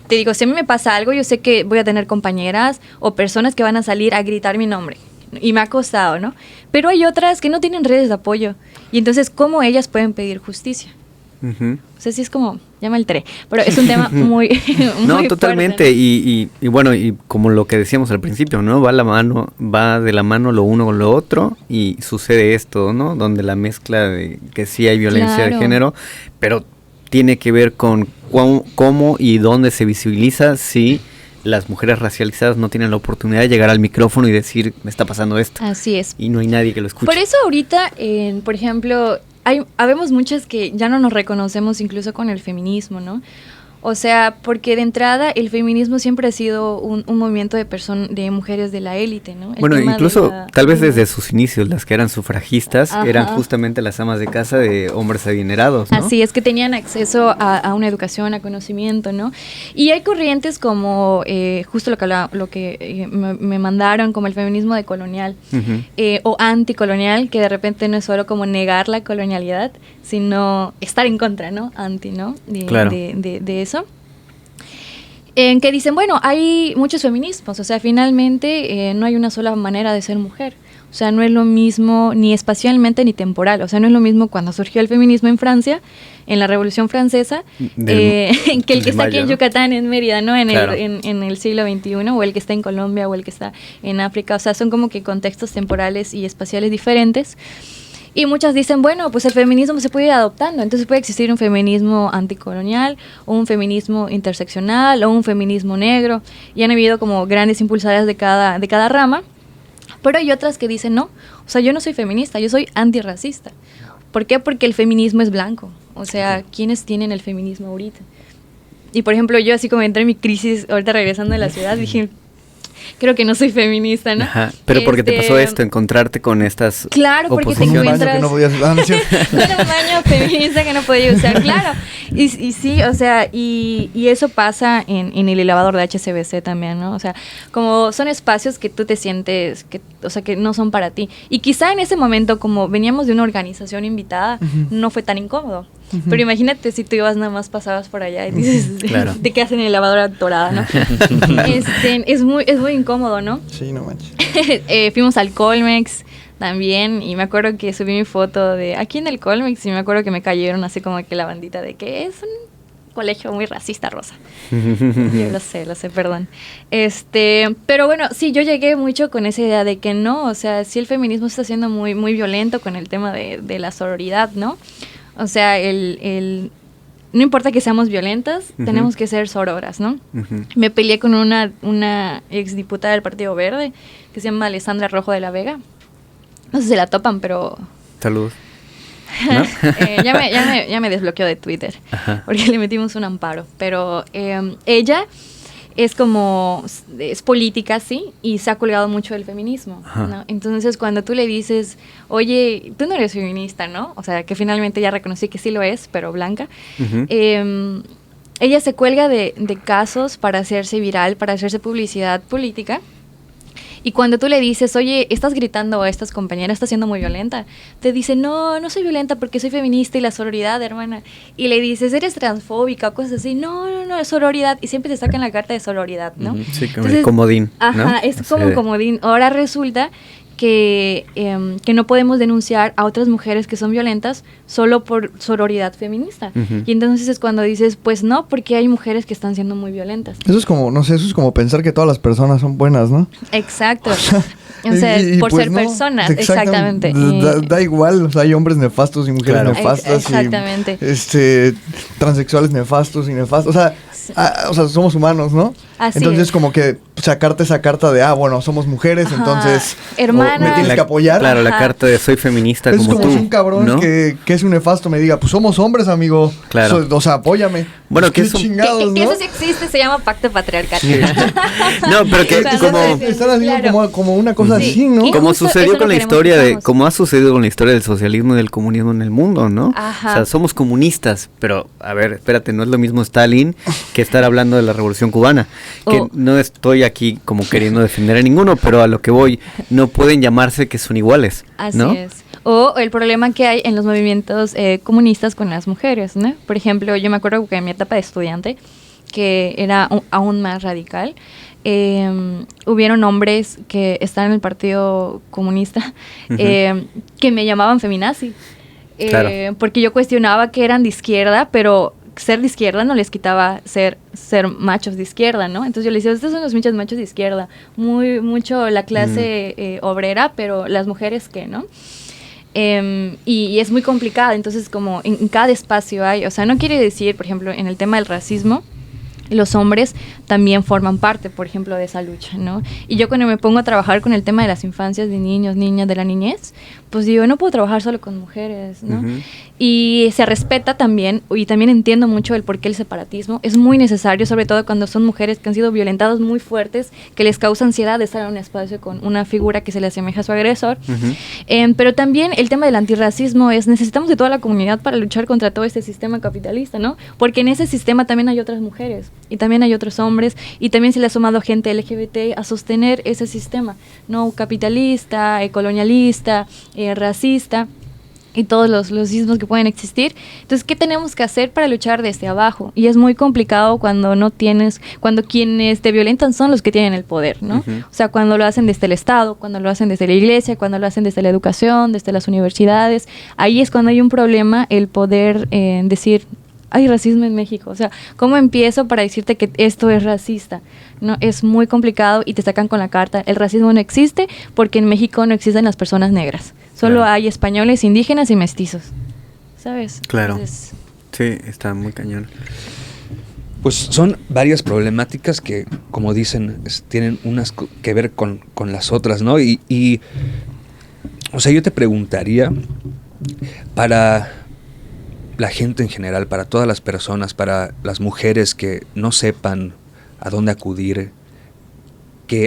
Te digo, si a mí me pasa algo, yo sé que voy a tener compañeras o personas que van a salir a gritar mi nombre. Y me ha costado, ¿no? Pero hay otras que no tienen redes de apoyo. Y entonces, ¿cómo ellas pueden pedir justicia? O sea, sí es como, llama el tre, pero es un tema muy, muy no, totalmente, fuerte, ¿no? Y bueno, y como lo que decíamos al principio, ¿no? Va de la mano lo uno con lo otro y sucede esto, ¿no? Donde la mezcla de que sí hay violencia de género, pero tiene que ver con cómo y dónde se visibiliza si las mujeres racializadas no tienen la oportunidad de llegar al micrófono y decir, me está pasando esto. Así es. Y no hay nadie que lo escuche. Por eso ahorita, por ejemplo, habemos muchas que ya no nos reconocemos incluso con el feminismo, ¿no? O sea, porque de entrada el feminismo siempre ha sido un movimiento de mujeres de la élite, ¿no? Bueno, incluso tal vez desde sus inicios, las que eran sufragistas eran justamente las amas de casa de hombres adinerados, ¿no? Así es, que tenían acceso a una educación, a conocimiento, ¿no? Y hay corrientes como justo lo que me mandaron, como el feminismo decolonial o anticolonial, que de repente no es solo como negar la colonialidad, sino estar en contra, ¿no? Anti, ¿no? De eso. En que dicen, bueno, hay muchos feminismos, o sea, finalmente no hay una sola manera de ser mujer. O sea, no es lo mismo ni espacialmente ni temporal. O sea, no es lo mismo cuando surgió el feminismo en Francia, en la Revolución Francesa, que el que está aquí en Yucatán, en Mérida, ¿no? En el siglo XXI, o el que está en Colombia, o el que está en África. O sea, son como que contextos temporales y espaciales diferentes. Y muchas dicen, bueno, pues el feminismo se puede ir adoptando, entonces puede existir un feminismo anticolonial, o un feminismo interseccional, o un feminismo negro, y han habido como grandes impulsadoras de cada rama, pero hay otras que dicen, no, o sea, yo no soy feminista, yo soy antirracista. ¿Por qué? Porque el feminismo es blanco, o sea, ¿quiénes tienen el feminismo ahorita? Y por ejemplo, yo así como entré en mi crisis, ahorita regresando a la ciudad, dije... Creo que no soy feminista, ¿no? Ajá, pero porque te pasó esto, encontrarte con estas claro, porque te encuentras que no podías usar, ¿no? con un baño feminista que no podía usar, claro. Y sí, o sea, y eso pasa en el elevador de HSBC también, ¿no? O sea, como son espacios que tú te sientes, o sea, que no son para ti. Y quizá en ese momento, como veníamos de una organización invitada, no fue tan incómodo. Pero imagínate si tú ibas nada más, pasabas por allá y dices, claro. Te quedas en el elevador atorada, ¿no? Es muy incómodo, ¿no? Sí, no manches. Fuimos al Colmex también y me acuerdo que subí mi foto de aquí en el Colmex y me acuerdo que me cayeron así como que la bandita de que es un colegio muy racista, Rosa. Yo lo sé, perdón. Pero bueno, sí, yo llegué mucho con esa idea de que no, o sea, sí el feminismo está siendo muy, muy violento con el tema de la sororidad, ¿no? O sea, no importa que seamos violentas, tenemos que ser sororas, ¿no? Me peleé con una exdiputada del Partido Verde, que se llama Alessandra Rojo de la Vega. No sé si se la topan, pero... Saludos. ¿No? ya me desbloqueó de Twitter, porque le metimos un amparo. Pero ella es política, sí, y se ha colgado mucho del feminismo, ¿no? Entonces, cuando tú le dices, oye, tú no eres feminista, ¿no? O sea, que finalmente ya reconocí que sí lo es, pero blanca. Ella se cuelga de casos para hacerse viral, para hacerse publicidad política. Y cuando tú le dices, oye, estás gritando a estas compañeras, estás siendo muy violenta, te dice, no soy violenta porque soy feminista y la sororidad, hermana. Y le dices, eres transfóbica o cosas así. No, es sororidad. Y siempre te sacan la carta de sororidad, ¿no? Sí, como el comodín, ¿no? Ajá, es como comodín. Ahora resulta que no podemos denunciar a otras mujeres que son violentas solo por sororidad feminista. Y entonces es cuando dices, pues no, porque hay mujeres que están siendo muy violentas. Eso es como, no sé, eso es como pensar que todas las personas son buenas, ¿no? Exacto. O sea, por pues ser no, personas, exactamente. Da igual, o sea, hay hombres nefastos y mujeres nefastas. Exactamente. Y, transexuales nefastos y nefastos. O sea, somos humanos, ¿no? Así entonces es. como que sacarte esa carta de, bueno, somos mujeres, entonces hermana, me tienes que apoyar. Claro, la carta de soy feminista es como como tú. si un cabrón, ¿no? que es un nefasto me diga, pues somos hombres, amigo. Claro. O sea, apóyame. Bueno, pues, que eso... chingados, que ¿no? eso sí existe, se llama pacto patriarcal. Sí. No, pero que Están haciendo como una cosa así, ¿no? Y como justo sucedió eso con lo la queremos historia que de, seamos. como ha sucedido con la historia del socialismo y del comunismo en el mundo, ¿no? Ajá. O sea, somos comunistas, pero a ver, espérate, no es lo mismo Stalin que estar hablando de la Revolución Cubana. Que no estoy aquí como queriendo defender a ninguno, pero a lo que voy, no pueden llamarse que son iguales, ¿no? Así es. O el problema que hay en los movimientos comunistas con las mujeres, ¿no? Por ejemplo, yo me acuerdo que en mi etapa de estudiante, que era aún más radical, hubieron hombres que están en el Partido Comunista que me llamaban feminazi. Claro. Porque yo cuestionaba que eran de izquierda, pero ser de izquierda no les quitaba ser machos de izquierda, ¿no? Entonces yo les decía, estos son los machos de izquierda, mucho la clase obrera, pero las mujeres, ¿qué, no? Y es muy complicado, entonces como en cada espacio hay, o sea, no quiere decir, por ejemplo, en el tema del racismo, los hombres también forman parte, por ejemplo, de esa lucha, ¿no? Y yo cuando me pongo a trabajar con el tema de las infancias, de niños, niñas, de la niñez, pues digo, no puedo trabajar solo con mujeres, ¿no? Y se respeta también, y también entiendo mucho el por qué el separatismo es muy necesario, sobre todo cuando son mujeres que han sido violentadas muy fuertes, que les causa ansiedad de estar en un espacio con una figura que se le asemeja a su agresor. Pero también el tema del antirracismo es, necesitamos de toda la comunidad para luchar contra todo este sistema capitalista, ¿no? Porque en ese sistema también hay otras mujeres, y también hay otros hombres, y también se le ha sumado gente LGBT a sostener ese sistema, ¿no? Capitalista, colonialista, racista, y todos los ismos que pueden existir. Entonces, ¿qué tenemos que hacer para luchar desde abajo? Y es muy complicado cuando cuando quienes te violentan son los que tienen el poder, ¿no? O sea, cuando lo hacen desde el Estado, cuando lo hacen desde la iglesia, cuando lo hacen desde la educación, desde las universidades, ahí es cuando hay un problema el poder decir, hay racismo en México. O sea, ¿cómo empiezo para decirte que esto es racista? No, es muy complicado y te sacan con la carta. El racismo no existe porque en México no existen las personas negras. Solo hay españoles, indígenas y mestizos. ¿Sabes? Claro. Entonces, sí, está muy cañón. Pues son varias problemáticas que, como dicen, tienen unas que ver con las otras, ¿no? Y, o sea, yo te preguntaría, para la gente en general, para todas las personas, para las mujeres que no sepan a dónde acudir,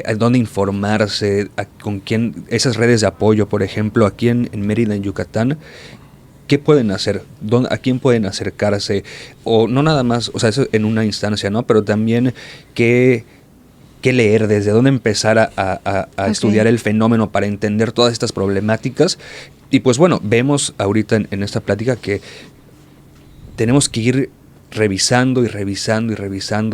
a dónde informarse, con quién, esas redes de apoyo, por ejemplo, aquí en Mérida, en Yucatán, ¿qué pueden hacer? ¿A quién pueden acercarse? O no nada más, o sea, eso en una instancia, ¿no? Pero también qué leer, desde dónde empezar a estudiar el fenómeno para entender todas estas problemáticas. Y pues bueno, vemos ahorita en esta plática que tenemos que ir revisando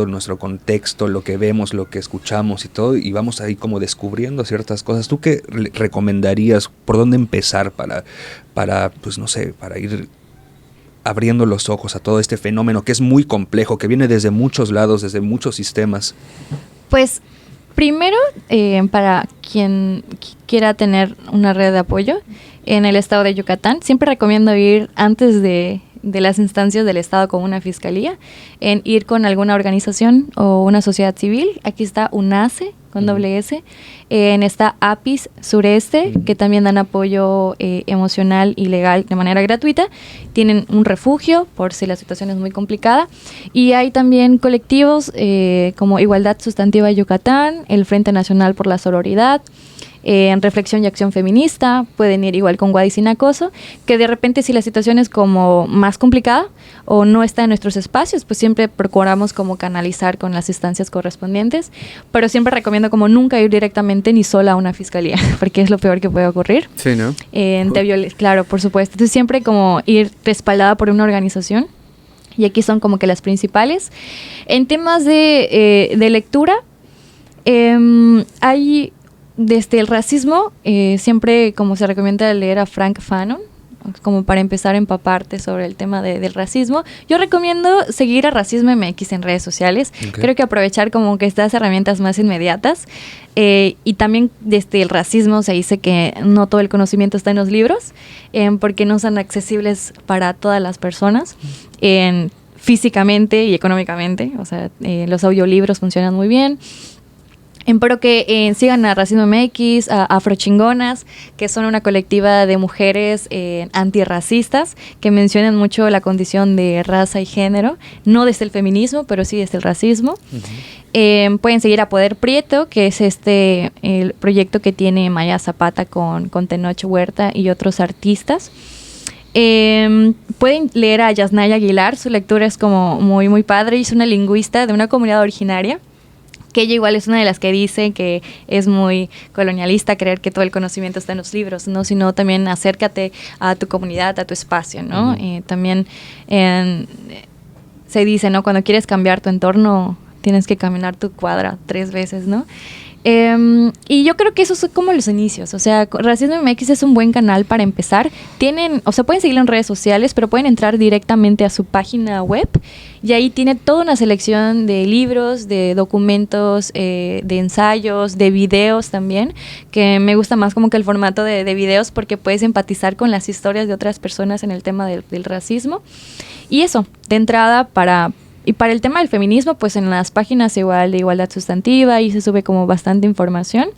nuestro contexto, lo que vemos, lo que escuchamos y todo, y vamos ahí como descubriendo ciertas cosas. ¿Tú qué recomendarías? ¿Por dónde empezar para pues no sé, para ir abriendo los ojos a todo este fenómeno que es muy complejo, que viene desde muchos lados, desde muchos sistemas? Pues primero, para quien quiera tener una red de apoyo en el estado de Yucatán, siempre recomiendo ir antes de las instancias del Estado con una fiscalía, en ir con alguna organización o una sociedad civil. Aquí está UNACE, con doble S, está APIS Sureste, que también dan apoyo emocional y legal de manera gratuita. Tienen un refugio por si la situación es muy complicada. Y hay también colectivos como Igualdad Sustantiva Yucatán, el Frente Nacional por la Sororidad, en Reflexión y Acción Feminista. Pueden ir igual con Guadi Sin Acoso, que de repente si la situación es como más complicada o no está en nuestros espacios, pues siempre procuramos como canalizar con las instancias correspondientes, pero siempre recomiendo como nunca ir directamente ni sola a una fiscalía, porque es lo peor que puede ocurrir. Sí, ¿no? Claro, por supuesto. Entonces siempre como ir respaldada por una organización, y aquí son como que las principales. En temas de lectura, hay desde el racismo, siempre como se recomienda leer a Frank Fanon, como para empezar a empaparte sobre el tema del racismo. Yo recomiendo seguir a Racismo MX en redes sociales. Okay. Creo que aprovechar como que estas herramientas más inmediatas. Y también desde el racismo se dice que no todo el conocimiento está en los libros, porque no son accesibles para todas las personas, físicamente y económicamente. O sea, los audiolibros funcionan muy bien. Espero que sigan a Racismo MX, a Afrochingonas, que son una colectiva de mujeres antirracistas que mencionan mucho la condición de raza y género, no desde el feminismo, pero sí desde el racismo. Uh-huh. Pueden seguir a Poder Prieto, que es el proyecto que tiene Maya Zapata con Tenoch Huerta y otros artistas. Pueden leer a Yasnaya Aguilar, su lectura es como muy, muy padre, es una lingüista de una comunidad originaria, que ella igual es una de las que dice que es muy colonialista creer que todo el conocimiento está en los libros, ¿no? Sino también acércate a tu comunidad, a tu espacio, ¿no? Uh-huh. También se dice, ¿no? Cuando quieres cambiar tu entorno, tienes que caminar tu cuadra 3 veces, ¿no? Y yo creo que esos son como los inicios. O sea, Racismo MX es un buen canal para empezar. Pueden seguirlo en redes sociales, pero pueden entrar directamente a su página web y ahí tiene toda una selección de libros, de documentos, de ensayos, de videos también, que me gusta más como que el formato de videos, porque puedes empatizar con las historias de otras personas en el tema del racismo. Y eso, de entrada, y para el tema del feminismo, pues en las páginas igual de Igualdad Sustantiva y se sube como bastante información.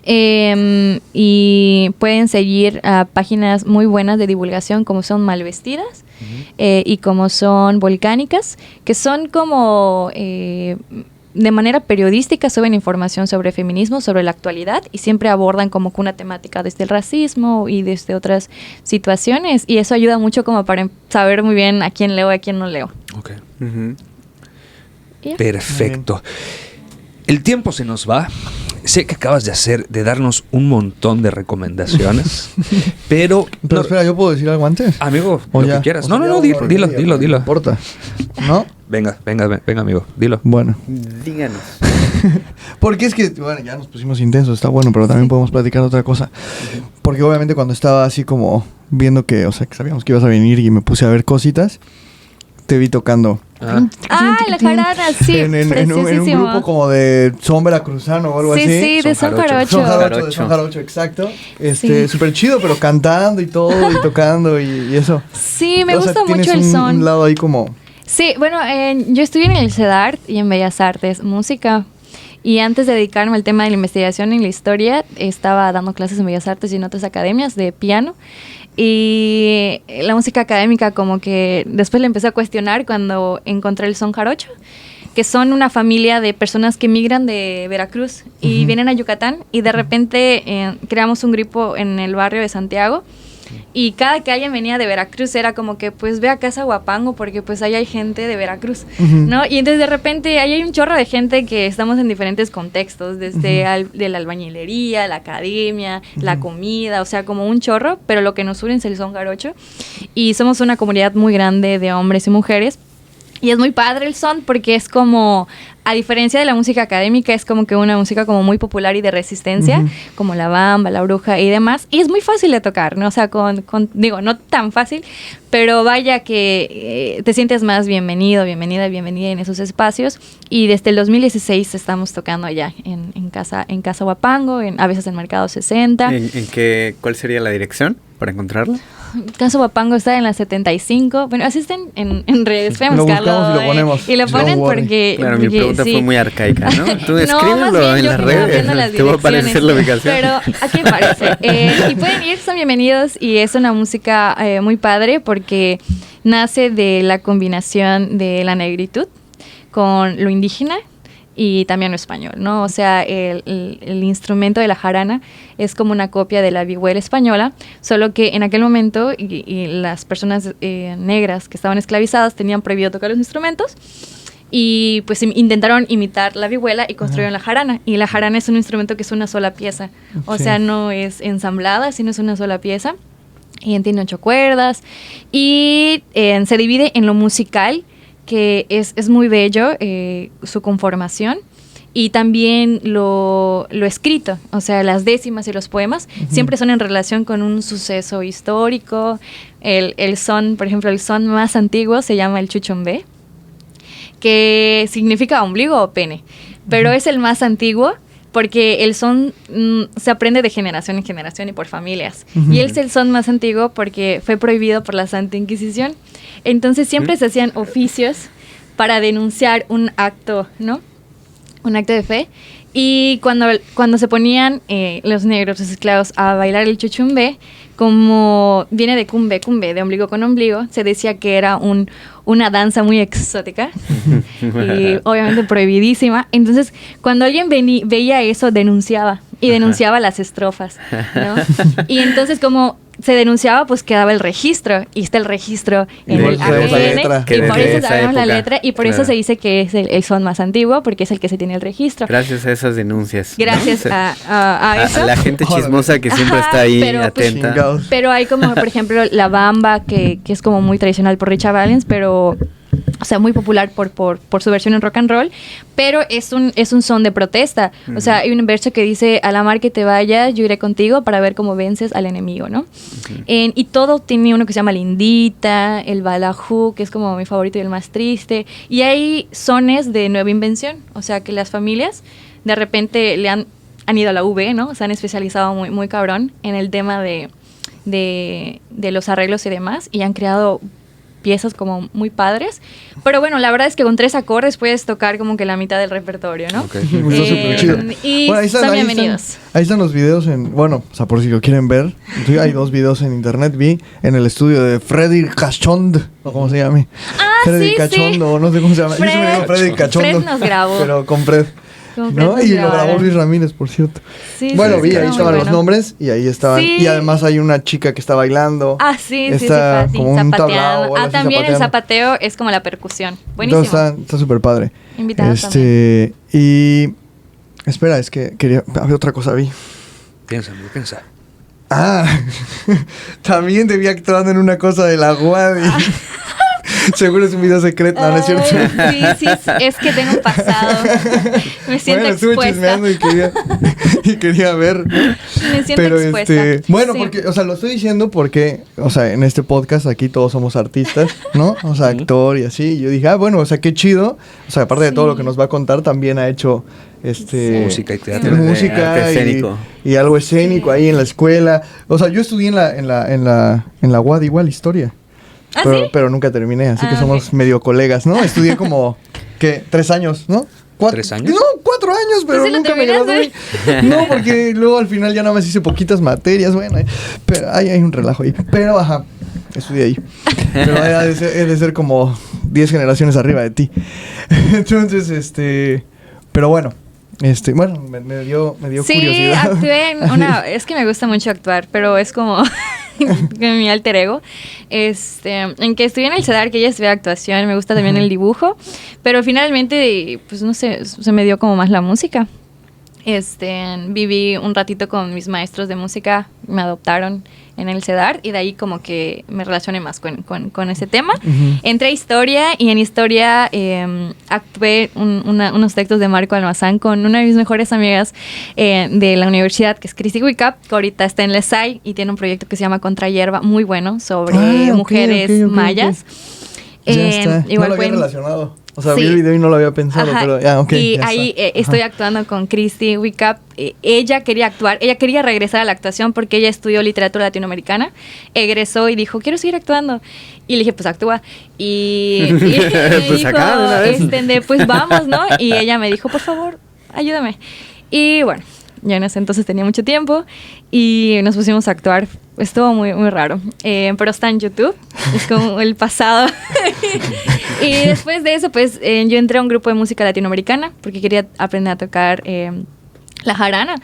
Y pueden seguir a páginas muy buenas de divulgación como son Malvestidas, uh-huh, y como son Volcánicas, que son como de manera periodística suben información sobre feminismo, sobre la actualidad, y siempre abordan como que una temática desde el racismo y desde otras situaciones, y eso ayuda mucho como para saber muy bien a quién leo y a quién no leo. Okay. Uh-huh. Yeah. Perfecto. El tiempo se nos va. Sé que acabas de darnos un montón de recomendaciones, pero espera, ¿yo puedo decir algo antes? Amigo, lo que quieras. No, dilo. No importa. ¿No? Venga, amigo, dilo. Bueno. Díganos. Porque es que, bueno, ya nos pusimos intensos, está bueno, pero también podemos platicar otra cosa. Porque obviamente cuando estaba así como viendo que, o sea, que sabíamos que ibas a venir y me puse a ver cositas, te vi tocando. La jarana, sí, en un grupo como de son veracruzano o algo así. Sí, de Son Jarocho. De Son Jarocho, exacto. Súper chido, pero cantando y todo, y tocando y eso. Sí, me gusta mucho el son. Un lado ahí como... Sí, bueno, yo estudié en el CEDART y en Bellas Artes, música. Y antes de dedicarme al tema de la investigación en la historia, estaba dando clases en Bellas Artes y en otras academias de piano. Y la música académica como que después la empecé a cuestionar cuando encontré el son jarocho, que son una familia de personas que migran de Veracruz y vienen a Yucatán, y de repente creamos un grupo en el barrio de Santiago, y cada que alguien venía de Veracruz era como que pues ve a Casa Huapango porque pues ahí hay gente de Veracruz, ¿no? Y entonces de repente ahí hay un chorro de gente que estamos en diferentes contextos, desde de la albañilería, la academia, la comida, o sea, como un chorro, pero lo que nos une es el son jarocho, y somos una comunidad muy grande de hombres y mujeres. Y es muy padre el son porque es como, a diferencia de la música académica, es como que una música como muy popular y de resistencia, como la bamba, la bruja y demás. Y es muy fácil de tocar, ¿no? O sea, digo, no tan fácil, pero vaya que te sientes más bienvenida en esos espacios. Y desde el 2016 estamos tocando allá en Casa Huapango, a veces en Mercado 60. ¿Cuál sería la dirección para encontrarlo? Casa Huapango está en la 75. Bueno, así está en redes. Lo buscamos y lo ponemos. Y lo ponen porque... Claro, mi pregunta fue muy arcaica, ¿no? Tú escríbelo en las redes. Te va a aparecer la ubicación. Pero aquí aparece. Y pueden ir, son bienvenidos. Y es una música muy padre porque nace de la combinación de la negritud con lo indígena y también lo español, ¿no? O sea, el instrumento de la jarana es como una copia de la vihuela española, solo que en aquel momento y las personas negras que estaban esclavizadas tenían prohibido tocar los instrumentos, y pues intentaron imitar la vihuela y construyeron la jarana. Y la jarana es un instrumento que es una sola pieza, o sea, no es ensamblada, sino es una sola pieza, y tiene 8 cuerdas, y se divide en lo musical, que es muy bello su conformación, y también lo escrito, o sea, las décimas y los poemas siempre son en relación con un suceso histórico. El son, por ejemplo, el son más antiguo se llama el chuchumbé, que significa ombligo o pene, pero es el más antiguo porque el son se aprende de generación en generación y por familias. Y es el son más antiguo porque fue prohibido por la Santa Inquisición. Entonces siempre se hacían oficios para denunciar un acto, ¿no? Un acto de fe. Y cuando se ponían los negros, los esclavos, a bailar el chuchumbé, como viene de cumbe, de ombligo con ombligo, se decía que era una danza muy exótica y obviamente prohibidísima. Entonces, cuando alguien veía eso, denunciaba las estrofas, ¿no? Y entonces, como se denunciaba, pues quedaba el registro, y está el registro en el ADN, y por eso sabemos la letra, y por eso se dice que es el son más antiguo, porque es el que se tiene el registro. Gracias a esas denuncias. Gracias, ¿no? a eso. A la gente chismosa que siempre está ahí pero, atenta. Pues, pero hay como, por ejemplo, la bamba, que es como muy tradicional por Richard Valens, pero... O sea, muy popular por su versión en rock and roll, pero es un son de protesta. O sea, hay un verso que dice: a la mar que te vayas, yo iré contigo para ver cómo vences al enemigo, ¿no? Y todo tiene uno que se llama Lindita, el balajú, que es como mi favorito y el más triste. Y hay sones de nueva invención. O sea, que las familias de repente han ido a la UV, ¿no? Se han especializado muy, muy cabrón en el tema de los arreglos y demás, y han creado piezas como muy padres, pero bueno, la verdad es que con 3 acordes puedes tocar como que la mitad del repertorio, ¿no? Okay. Está súper chido. Y bueno, son bienvenidos. Ahí están los videos o sea, por si lo quieren ver, hay 2 videos en internet, vi en el estudio de Freddy Cachond, o como se llame. Freddy Cachondo, no sé cómo se llama. Yo se me llamo Freddy Cachondo. Fred nos grabó. Pero con Fred. ¿No? Y lo grabó Luis Ramírez, por cierto. Sí, bueno, sí, vi, ahí estaban los nombres y ahí estaban. Sí. Y además hay una chica que está bailando. Sí, está sí, como un tablao. También el zapateo es como la percusión. Buenísimo. Entonces está súper padre. Invitados también. Y... Espera, es que quería... Había otra cosa, vi. Piensa. También te vi actuando en una cosa de la Guadi. Seguro es un video secreto, no es cierto. Sí, es que tengo un pasado. Me siento estuve chismeando y quería ver. Me siento expuesta. Bueno, porque, o sea, lo estoy diciendo porque, o sea, en este podcast aquí todos somos artistas, ¿no? O sea, actor y así. Y yo dije, bueno, o sea, qué chido. O sea, aparte de todo lo que nos va a contar, también ha hecho música y teatro. Música y algo escénico ahí en la escuela. O sea, yo estudié en la UAD igual, historia. Pero nunca terminé, así que somos medio colegas, ¿no? Estudié como, ¿qué? 3 años, ¿no? 3 años? No, 4 años, pero nunca me gradué. No, porque luego al final ya nada más hice poquitas materias, bueno, pero hay un relajo ahí. Pero, estudié ahí. Pero he de ser como 10 generaciones arriba de ti. Entonces, pero bueno. Me dio curiosidad. Sí, actué es que me gusta mucho actuar, pero es como mi alter ego. En que estudié en el CEDAR, que ya estudié actuación, me gusta también el dibujo, pero finalmente, pues no sé, se me dio como más la música. Viví un ratito con mis maestros de música, me adoptaron en el CEDAR y de ahí como que me relacioné más con ese tema. Entré a historia y en historia actué unos textos de Marco Almazán con una de mis mejores amigas de la universidad, que es Cristi Wicap, que ahorita está en LESAI y tiene un proyecto que se llama Contra Hierba, muy bueno, sobre mujeres mayas. Ya está. Igual no lo había relacionado. O sea, vi el video y no lo había pensado, pero y ahí estoy actuando con Cristi Wicap. Ella quería actuar, ella quería regresar a la actuación porque ella estudió literatura latinoamericana, egresó y dijo, quiero seguir actuando. Y le dije, pues actúa. Y pues dijo, acá, de una vez. Pues vamos, ¿no? Y ella me dijo, por favor, ayúdame. Y bueno, yo en ese entonces tenía mucho tiempo y nos pusimos a actuar. Estuvo muy, muy raro. Pero está en YouTube. Es como el pasado. Y después de eso, pues, yo entré a un grupo de música latinoamericana porque quería aprender a tocar la jarana.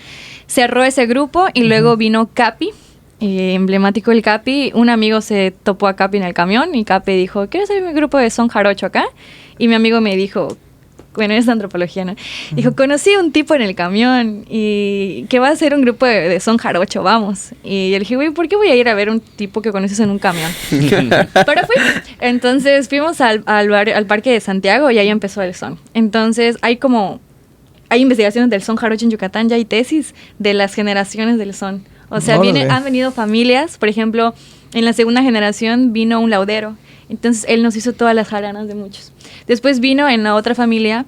Cerró ese grupo y luego vino Capi, emblemático el Capi. Un amigo se topó a Capi en el camión y Capi dijo, ¿quieres hacer mi grupo de son jarocho acá? Y mi amigo me dijo... Bueno, es antropología, ¿no? Dijo, conocí a un tipo en el camión y que va a hacer un grupo de son jarocho, vamos. Y yo le dije, güey, ¿por qué voy a ir a ver un tipo que conoces en un camión? Pero fui. Entonces fuimos al Parque de Santiago y ahí empezó el son. Entonces hay como hay investigaciones del son jarocho en Yucatán, ya hay tesis de las generaciones del son. O sea, han venido familias, por ejemplo, en la segunda generación vino un laudero, entonces él nos hizo todas las jaranas de muchos. Después vino en la otra familia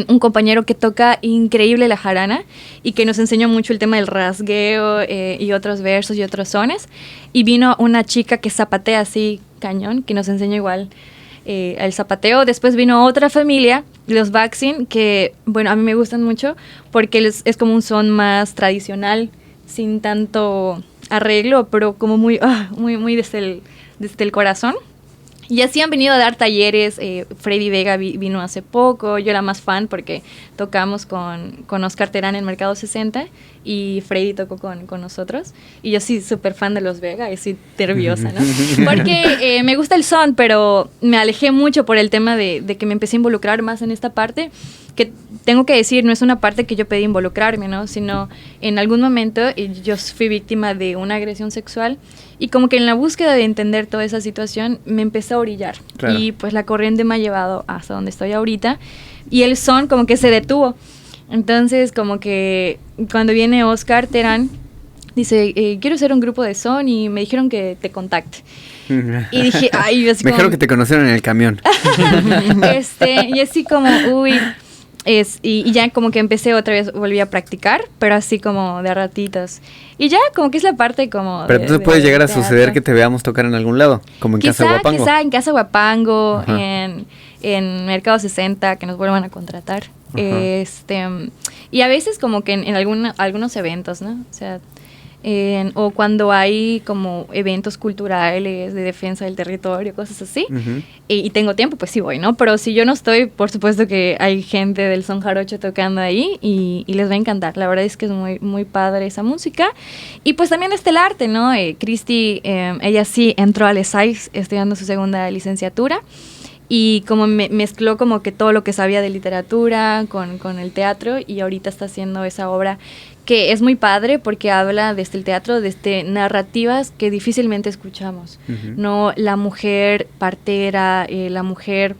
un compañero que toca increíble la jarana y que nos enseñó mucho el tema del rasgueo y otros versos y otros sones. Y vino una chica que zapatea así cañón, que nos enseñó igual el zapateo. Después vino otra familia, los Vaccin, que bueno, a mí me gustan mucho porque es como un son más tradicional, sin tanto arreglo, pero como muy desde el corazón. Y así han venido a dar talleres. Freddy Vega vino hace poco. Yo era más fan porque tocamos con Oscar Terán en Mercado 60 y Freddy tocó con nosotros. Y yo sí, súper fan de los Vega y soy nerviosa, ¿no? Porque me gusta el son, pero me alejé mucho por el tema de que me empecé a involucrar más en esta parte. Que tengo que decir, no es una parte que yo pedí involucrarme, ¿no? Sino en algún momento yo fui víctima de una agresión sexual y como que en la búsqueda de entender toda esa situación me empecé a orillar. Claro. Y pues la corriente me ha llevado hasta donde estoy ahorita y el son como que se detuvo. Entonces como que cuando viene Oscar Terán dice, quiero hacer un grupo de son y me dijeron que te contacte. Y dije, ay, así me dijeron que te conocieron en el camión. Y así como, uy... y ya como que empecé otra vez, volví a practicar, pero así como de ratitos. Y ya como que es la parte como... Pero entonces puede llegar a suceder que te veamos tocar en algún lado, como en Casa Huapango. Quizá en Casa Huapango, en Mercado 60, que nos vuelvan a contratar. Y a veces como que en algunos eventos, ¿no? O sea... o cuando hay como eventos culturales de defensa del territorio, cosas así, y tengo tiempo, pues sí voy, ¿no? Pero si yo no estoy, por supuesto que hay gente del son jarocho tocando ahí y les va a encantar. La verdad es que es muy, muy padre esa música. Y pues también está el arte, ¿no? Cristi, ella sí entró al ESAI estudiando su segunda licenciatura y como mezcló como que todo lo que sabía de literatura con el teatro y ahorita está haciendo esa obra que es muy padre porque habla desde el teatro, desde narrativas que difícilmente escuchamos, ¿no? La mujer partera, la mujer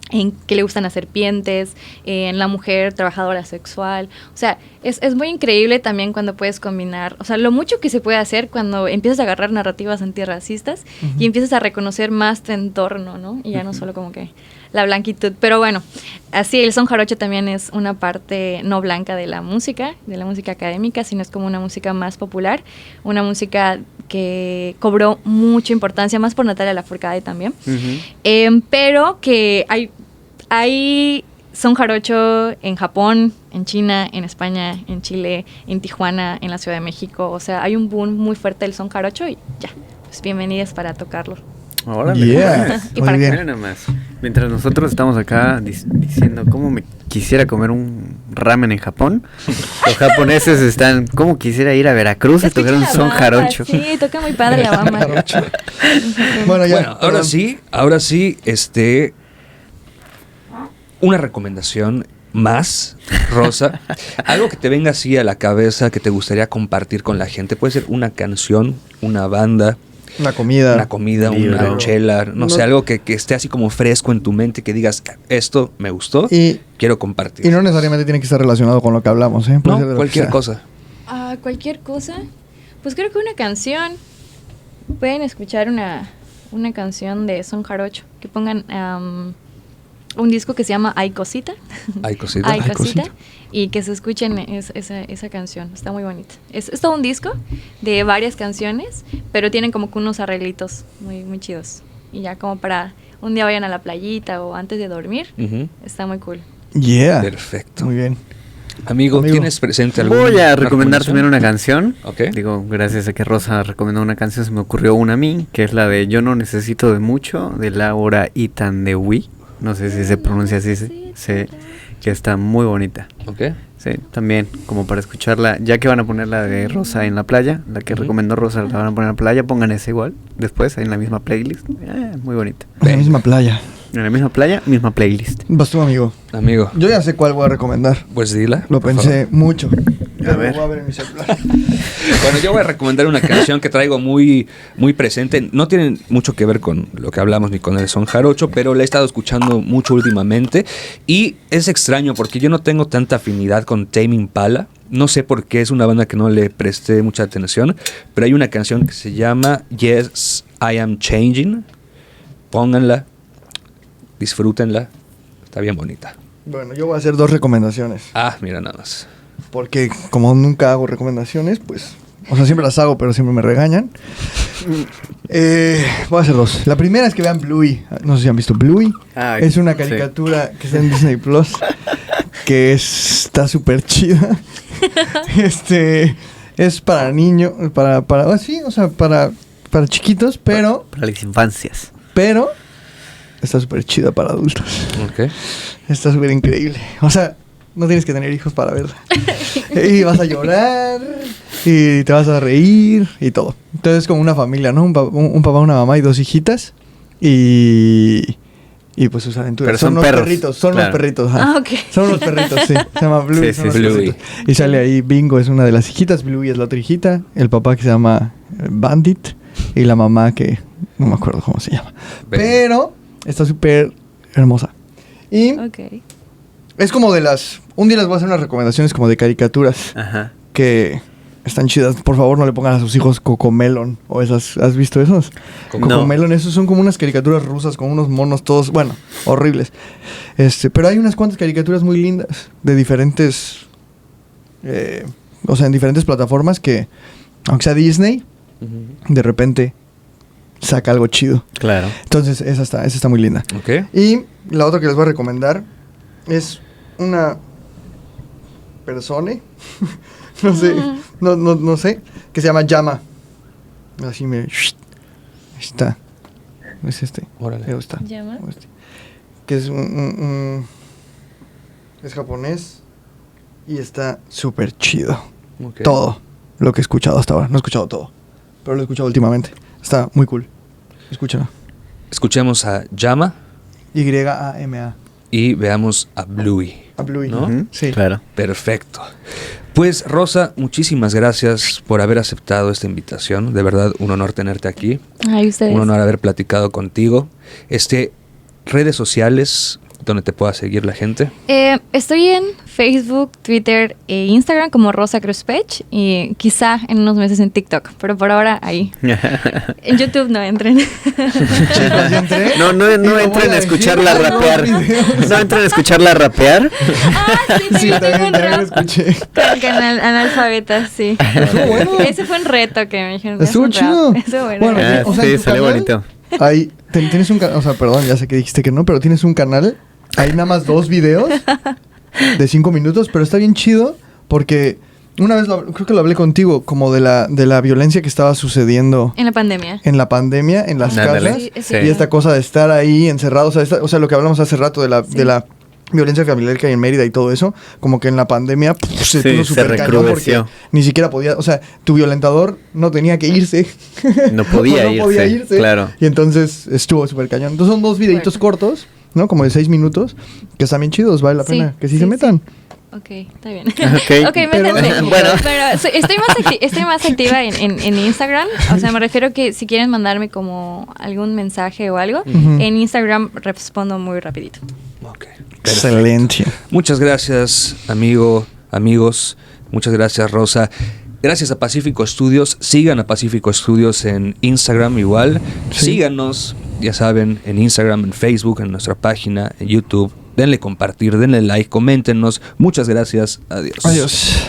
en que le gustan las serpientes, en la mujer trabajadora sexual. O sea, es muy increíble también cuando puedes combinar, o sea, lo mucho que se puede hacer cuando empiezas a agarrar narrativas antirracistas y empiezas a reconocer más tu entorno, ¿no? Y ya no solo como que la blanquitud. Pero bueno, así el son jarocho también es una parte no blanca de la música académica, sino es como una música más popular, una música que cobró mucha importancia, más por Natalia Lafourcade también. Pero que hay son jarocho en Japón, en China, en España, en Chile, en Tijuana, en la Ciudad de México. O sea, hay un boom muy fuerte del son jarocho y ya, pues bienvenidas para tocarlo. Órale. Yeah. Y para bien. Nada más. Mientras nosotros estamos acá diciendo cómo me quisiera comer un ramen en Japón, los japoneses están, cómo quisiera ir a Veracruz a tocar un son jarocho. Sí, toca muy padre la bamba. Bueno, ahora sí, una recomendación más, Rosa. Algo que te venga así a la cabeza que te gustaría compartir con la gente. Puede ser una canción, una banda, una comida, una chela, no sé, algo que esté así como fresco en tu mente, que digas, esto me gustó, quiero compartir. Y no necesariamente tiene que estar relacionado con lo que hablamos, ¿eh? Puede ser cualquier cosa. Cualquier cosa. Pues creo que una canción. Pueden escuchar una canción de son jarocho. Que pongan un disco que se llama Ay Cosita. Ay Cosita. Ay Cosita. Y que se escuchen esa canción. Está muy bonita. Es todo un disco de varias canciones, pero tienen como que unos arreglitos muy, muy chidos. Y ya como para un día vayan a la playita o antes de dormir. Está muy cool. Yeah. Perfecto. Muy bien. Amigo, ¿tienes presente alguna? Voy a recomendar también una canción. Okay. Digo, gracias a que Rosa recomendó una canción, se me ocurrió una a mí, que es la de Yo no necesito de mucho, de Laura Itandewi. No sé si se pronuncia así, sí, que está muy bonita. Okay. Sí, también, como para escucharla, ya que van a poner la de Rosa en la playa, la que recomendó Rosa, la van a poner en la playa, pongan esa igual, después en la misma playlist. Muy bonita. En la misma playa. En la misma playa, misma playlist. Vas tú, amigo. Amigo. Yo ya sé cuál voy a recomendar. Pues dila. Lo pensé mucho. A ver. Voy a ver en mi celular. Bueno, yo voy a recomendar una canción que traigo muy, muy presente. No tiene mucho que ver con lo que hablamos ni con el son jarocho, pero la he estado escuchando mucho últimamente. Y es extraño porque yo no tengo tanta afinidad con Tame Impala. No sé por qué, es una banda que no le presté mucha atención. Pero hay una canción que se llama Yes, I Am Changing. Pónganla, disfrútenla. Está bien bonita. Bueno, yo voy a hacer 2 recomendaciones. Ah, mira nada más. Porque como nunca hago recomendaciones, pues... O sea, siempre las hago, pero siempre me regañan. Voy a hacer 2. La primera es que vean Bluey. No sé si han visto Bluey. Es una caricatura que está en Disney Plus. Que está súper chida. Es para niños. Sí, o sea, para chiquitos, pero... Para las infancias. Pero... Está súper chida para adultos. Ok. Está súper increíble. O sea... No tienes que tener hijos para verla. Y vas a llorar, y te vas a reír, y todo. Entonces es como una familia, ¿no? Un papá, una mamá y 2 hijitas. Y pues sus aventuras. Pero son unos perros. Perritos, son Claro. unos perritos. Ajá. Ah, ok. Son unos perritos, sí. Se llama Bluey. Sí, son sí, unos Bluey. perritos. Y sale ahí Bingo, es una de las hijitas. Bluey es la otra hijita. El papá que se llama Bandit. Y la mamá que no me acuerdo cómo se llama. Pero está súper hermosa. Y... Ok. Es como de las... Un día les voy a hacer unas recomendaciones como de caricaturas Ajá. que están chidas. Por favor, no le pongan a sus hijos Cocomelon o esas. ¿Has visto esos? No. Cocomelon, esos son como unas caricaturas rusas con unos monos todos, bueno, horribles. Pero hay unas cuantas caricaturas muy lindas de diferentes... o sea, en diferentes plataformas que, aunque sea Disney, de repente saca algo chido. Claro. Entonces, esa está muy linda. Ok. Y la otra que les voy a recomendar es una persona, no sé, no sé, que se llama Llama. Así me... Ahí está. Es este. Órale. Ahí está. ¿Llama? Que es es japonés y está súper chido. Ok. Todo lo que he escuchado hasta ahora. No he escuchado todo, pero lo he escuchado últimamente. Está muy cool. Escúchalo. Escuchemos a Llama Y-A-M-A. y veamos a Bluey. A Bluey. ¿No? Ujú, Sí. Claro. Perfecto. Pues Rosa, muchísimas gracias por haber aceptado esta invitación. De verdad, un honor tenerte aquí. Ay, ustedes. Un honor haber platicado contigo. Redes sociales donde te pueda seguir la gente. Estoy en Facebook, Twitter e Instagram como Rosa Cruz Pech y quizá en unos meses en TikTok, pero por ahora ahí. En YouTube no entren. Chicos, ya entré. No Y lo voy entren a decir. escucharla Hay nuevos rapear. videos. No entren a escucharla rapear. Ah, sí, Sí, tengo también un lo rap escuché. con canal analfabeta, sí. Estuvo bueno. Ese fue un reto que me dijeron. Estuvo es un chido. rap. Estuvo bueno. Bueno, Ah, o sea, sí, en tu salió canal, bonito. Ahí, tienes un canal, o sea, perdón, ya sé que dijiste que no, pero tienes un canal, hay nada más 2 videos de 5 minutos, pero está bien chido porque una vez creo que lo hablé contigo, como de la violencia que estaba sucediendo En la pandemia. en la pandemia, en las Ándale. casas, Sí, Sí. y esta cosa de estar ahí encerrados, o sea, lo que hablamos hace rato de la violencia familiar que hay en Mérida y todo eso, como que en la pandemia se Sí, puso se súper cañón porque recrudeció. ni siquiera podía, o sea, tu violentador no tenía que irse. No podía irse, claro. Y entonces estuvo súper cañón. Entonces son 2 videitos cortos, ¿no? Como de 6 minutos, que están bien chidos, vale la Sí, pena que sí sí, se metan. Ok, está bien. Ok, Ok, métanse. bueno. Pero estoy más activa en Instagram. O sea, me refiero que si quieren mandarme como algún mensaje o algo, Ujú. en Instagram respondo muy rapidito. Ok. Excelente. Muchas gracias, amigos. Muchas gracias, Rosa. Gracias a Pacífico Studios. Sigan a Pacífico Studios en Instagram igual. Sí. Síganos, ya saben, en Instagram, en Facebook, en nuestra página, en YouTube. Denle compartir, denle like, coméntenos. Muchas gracias. Adiós. Adiós.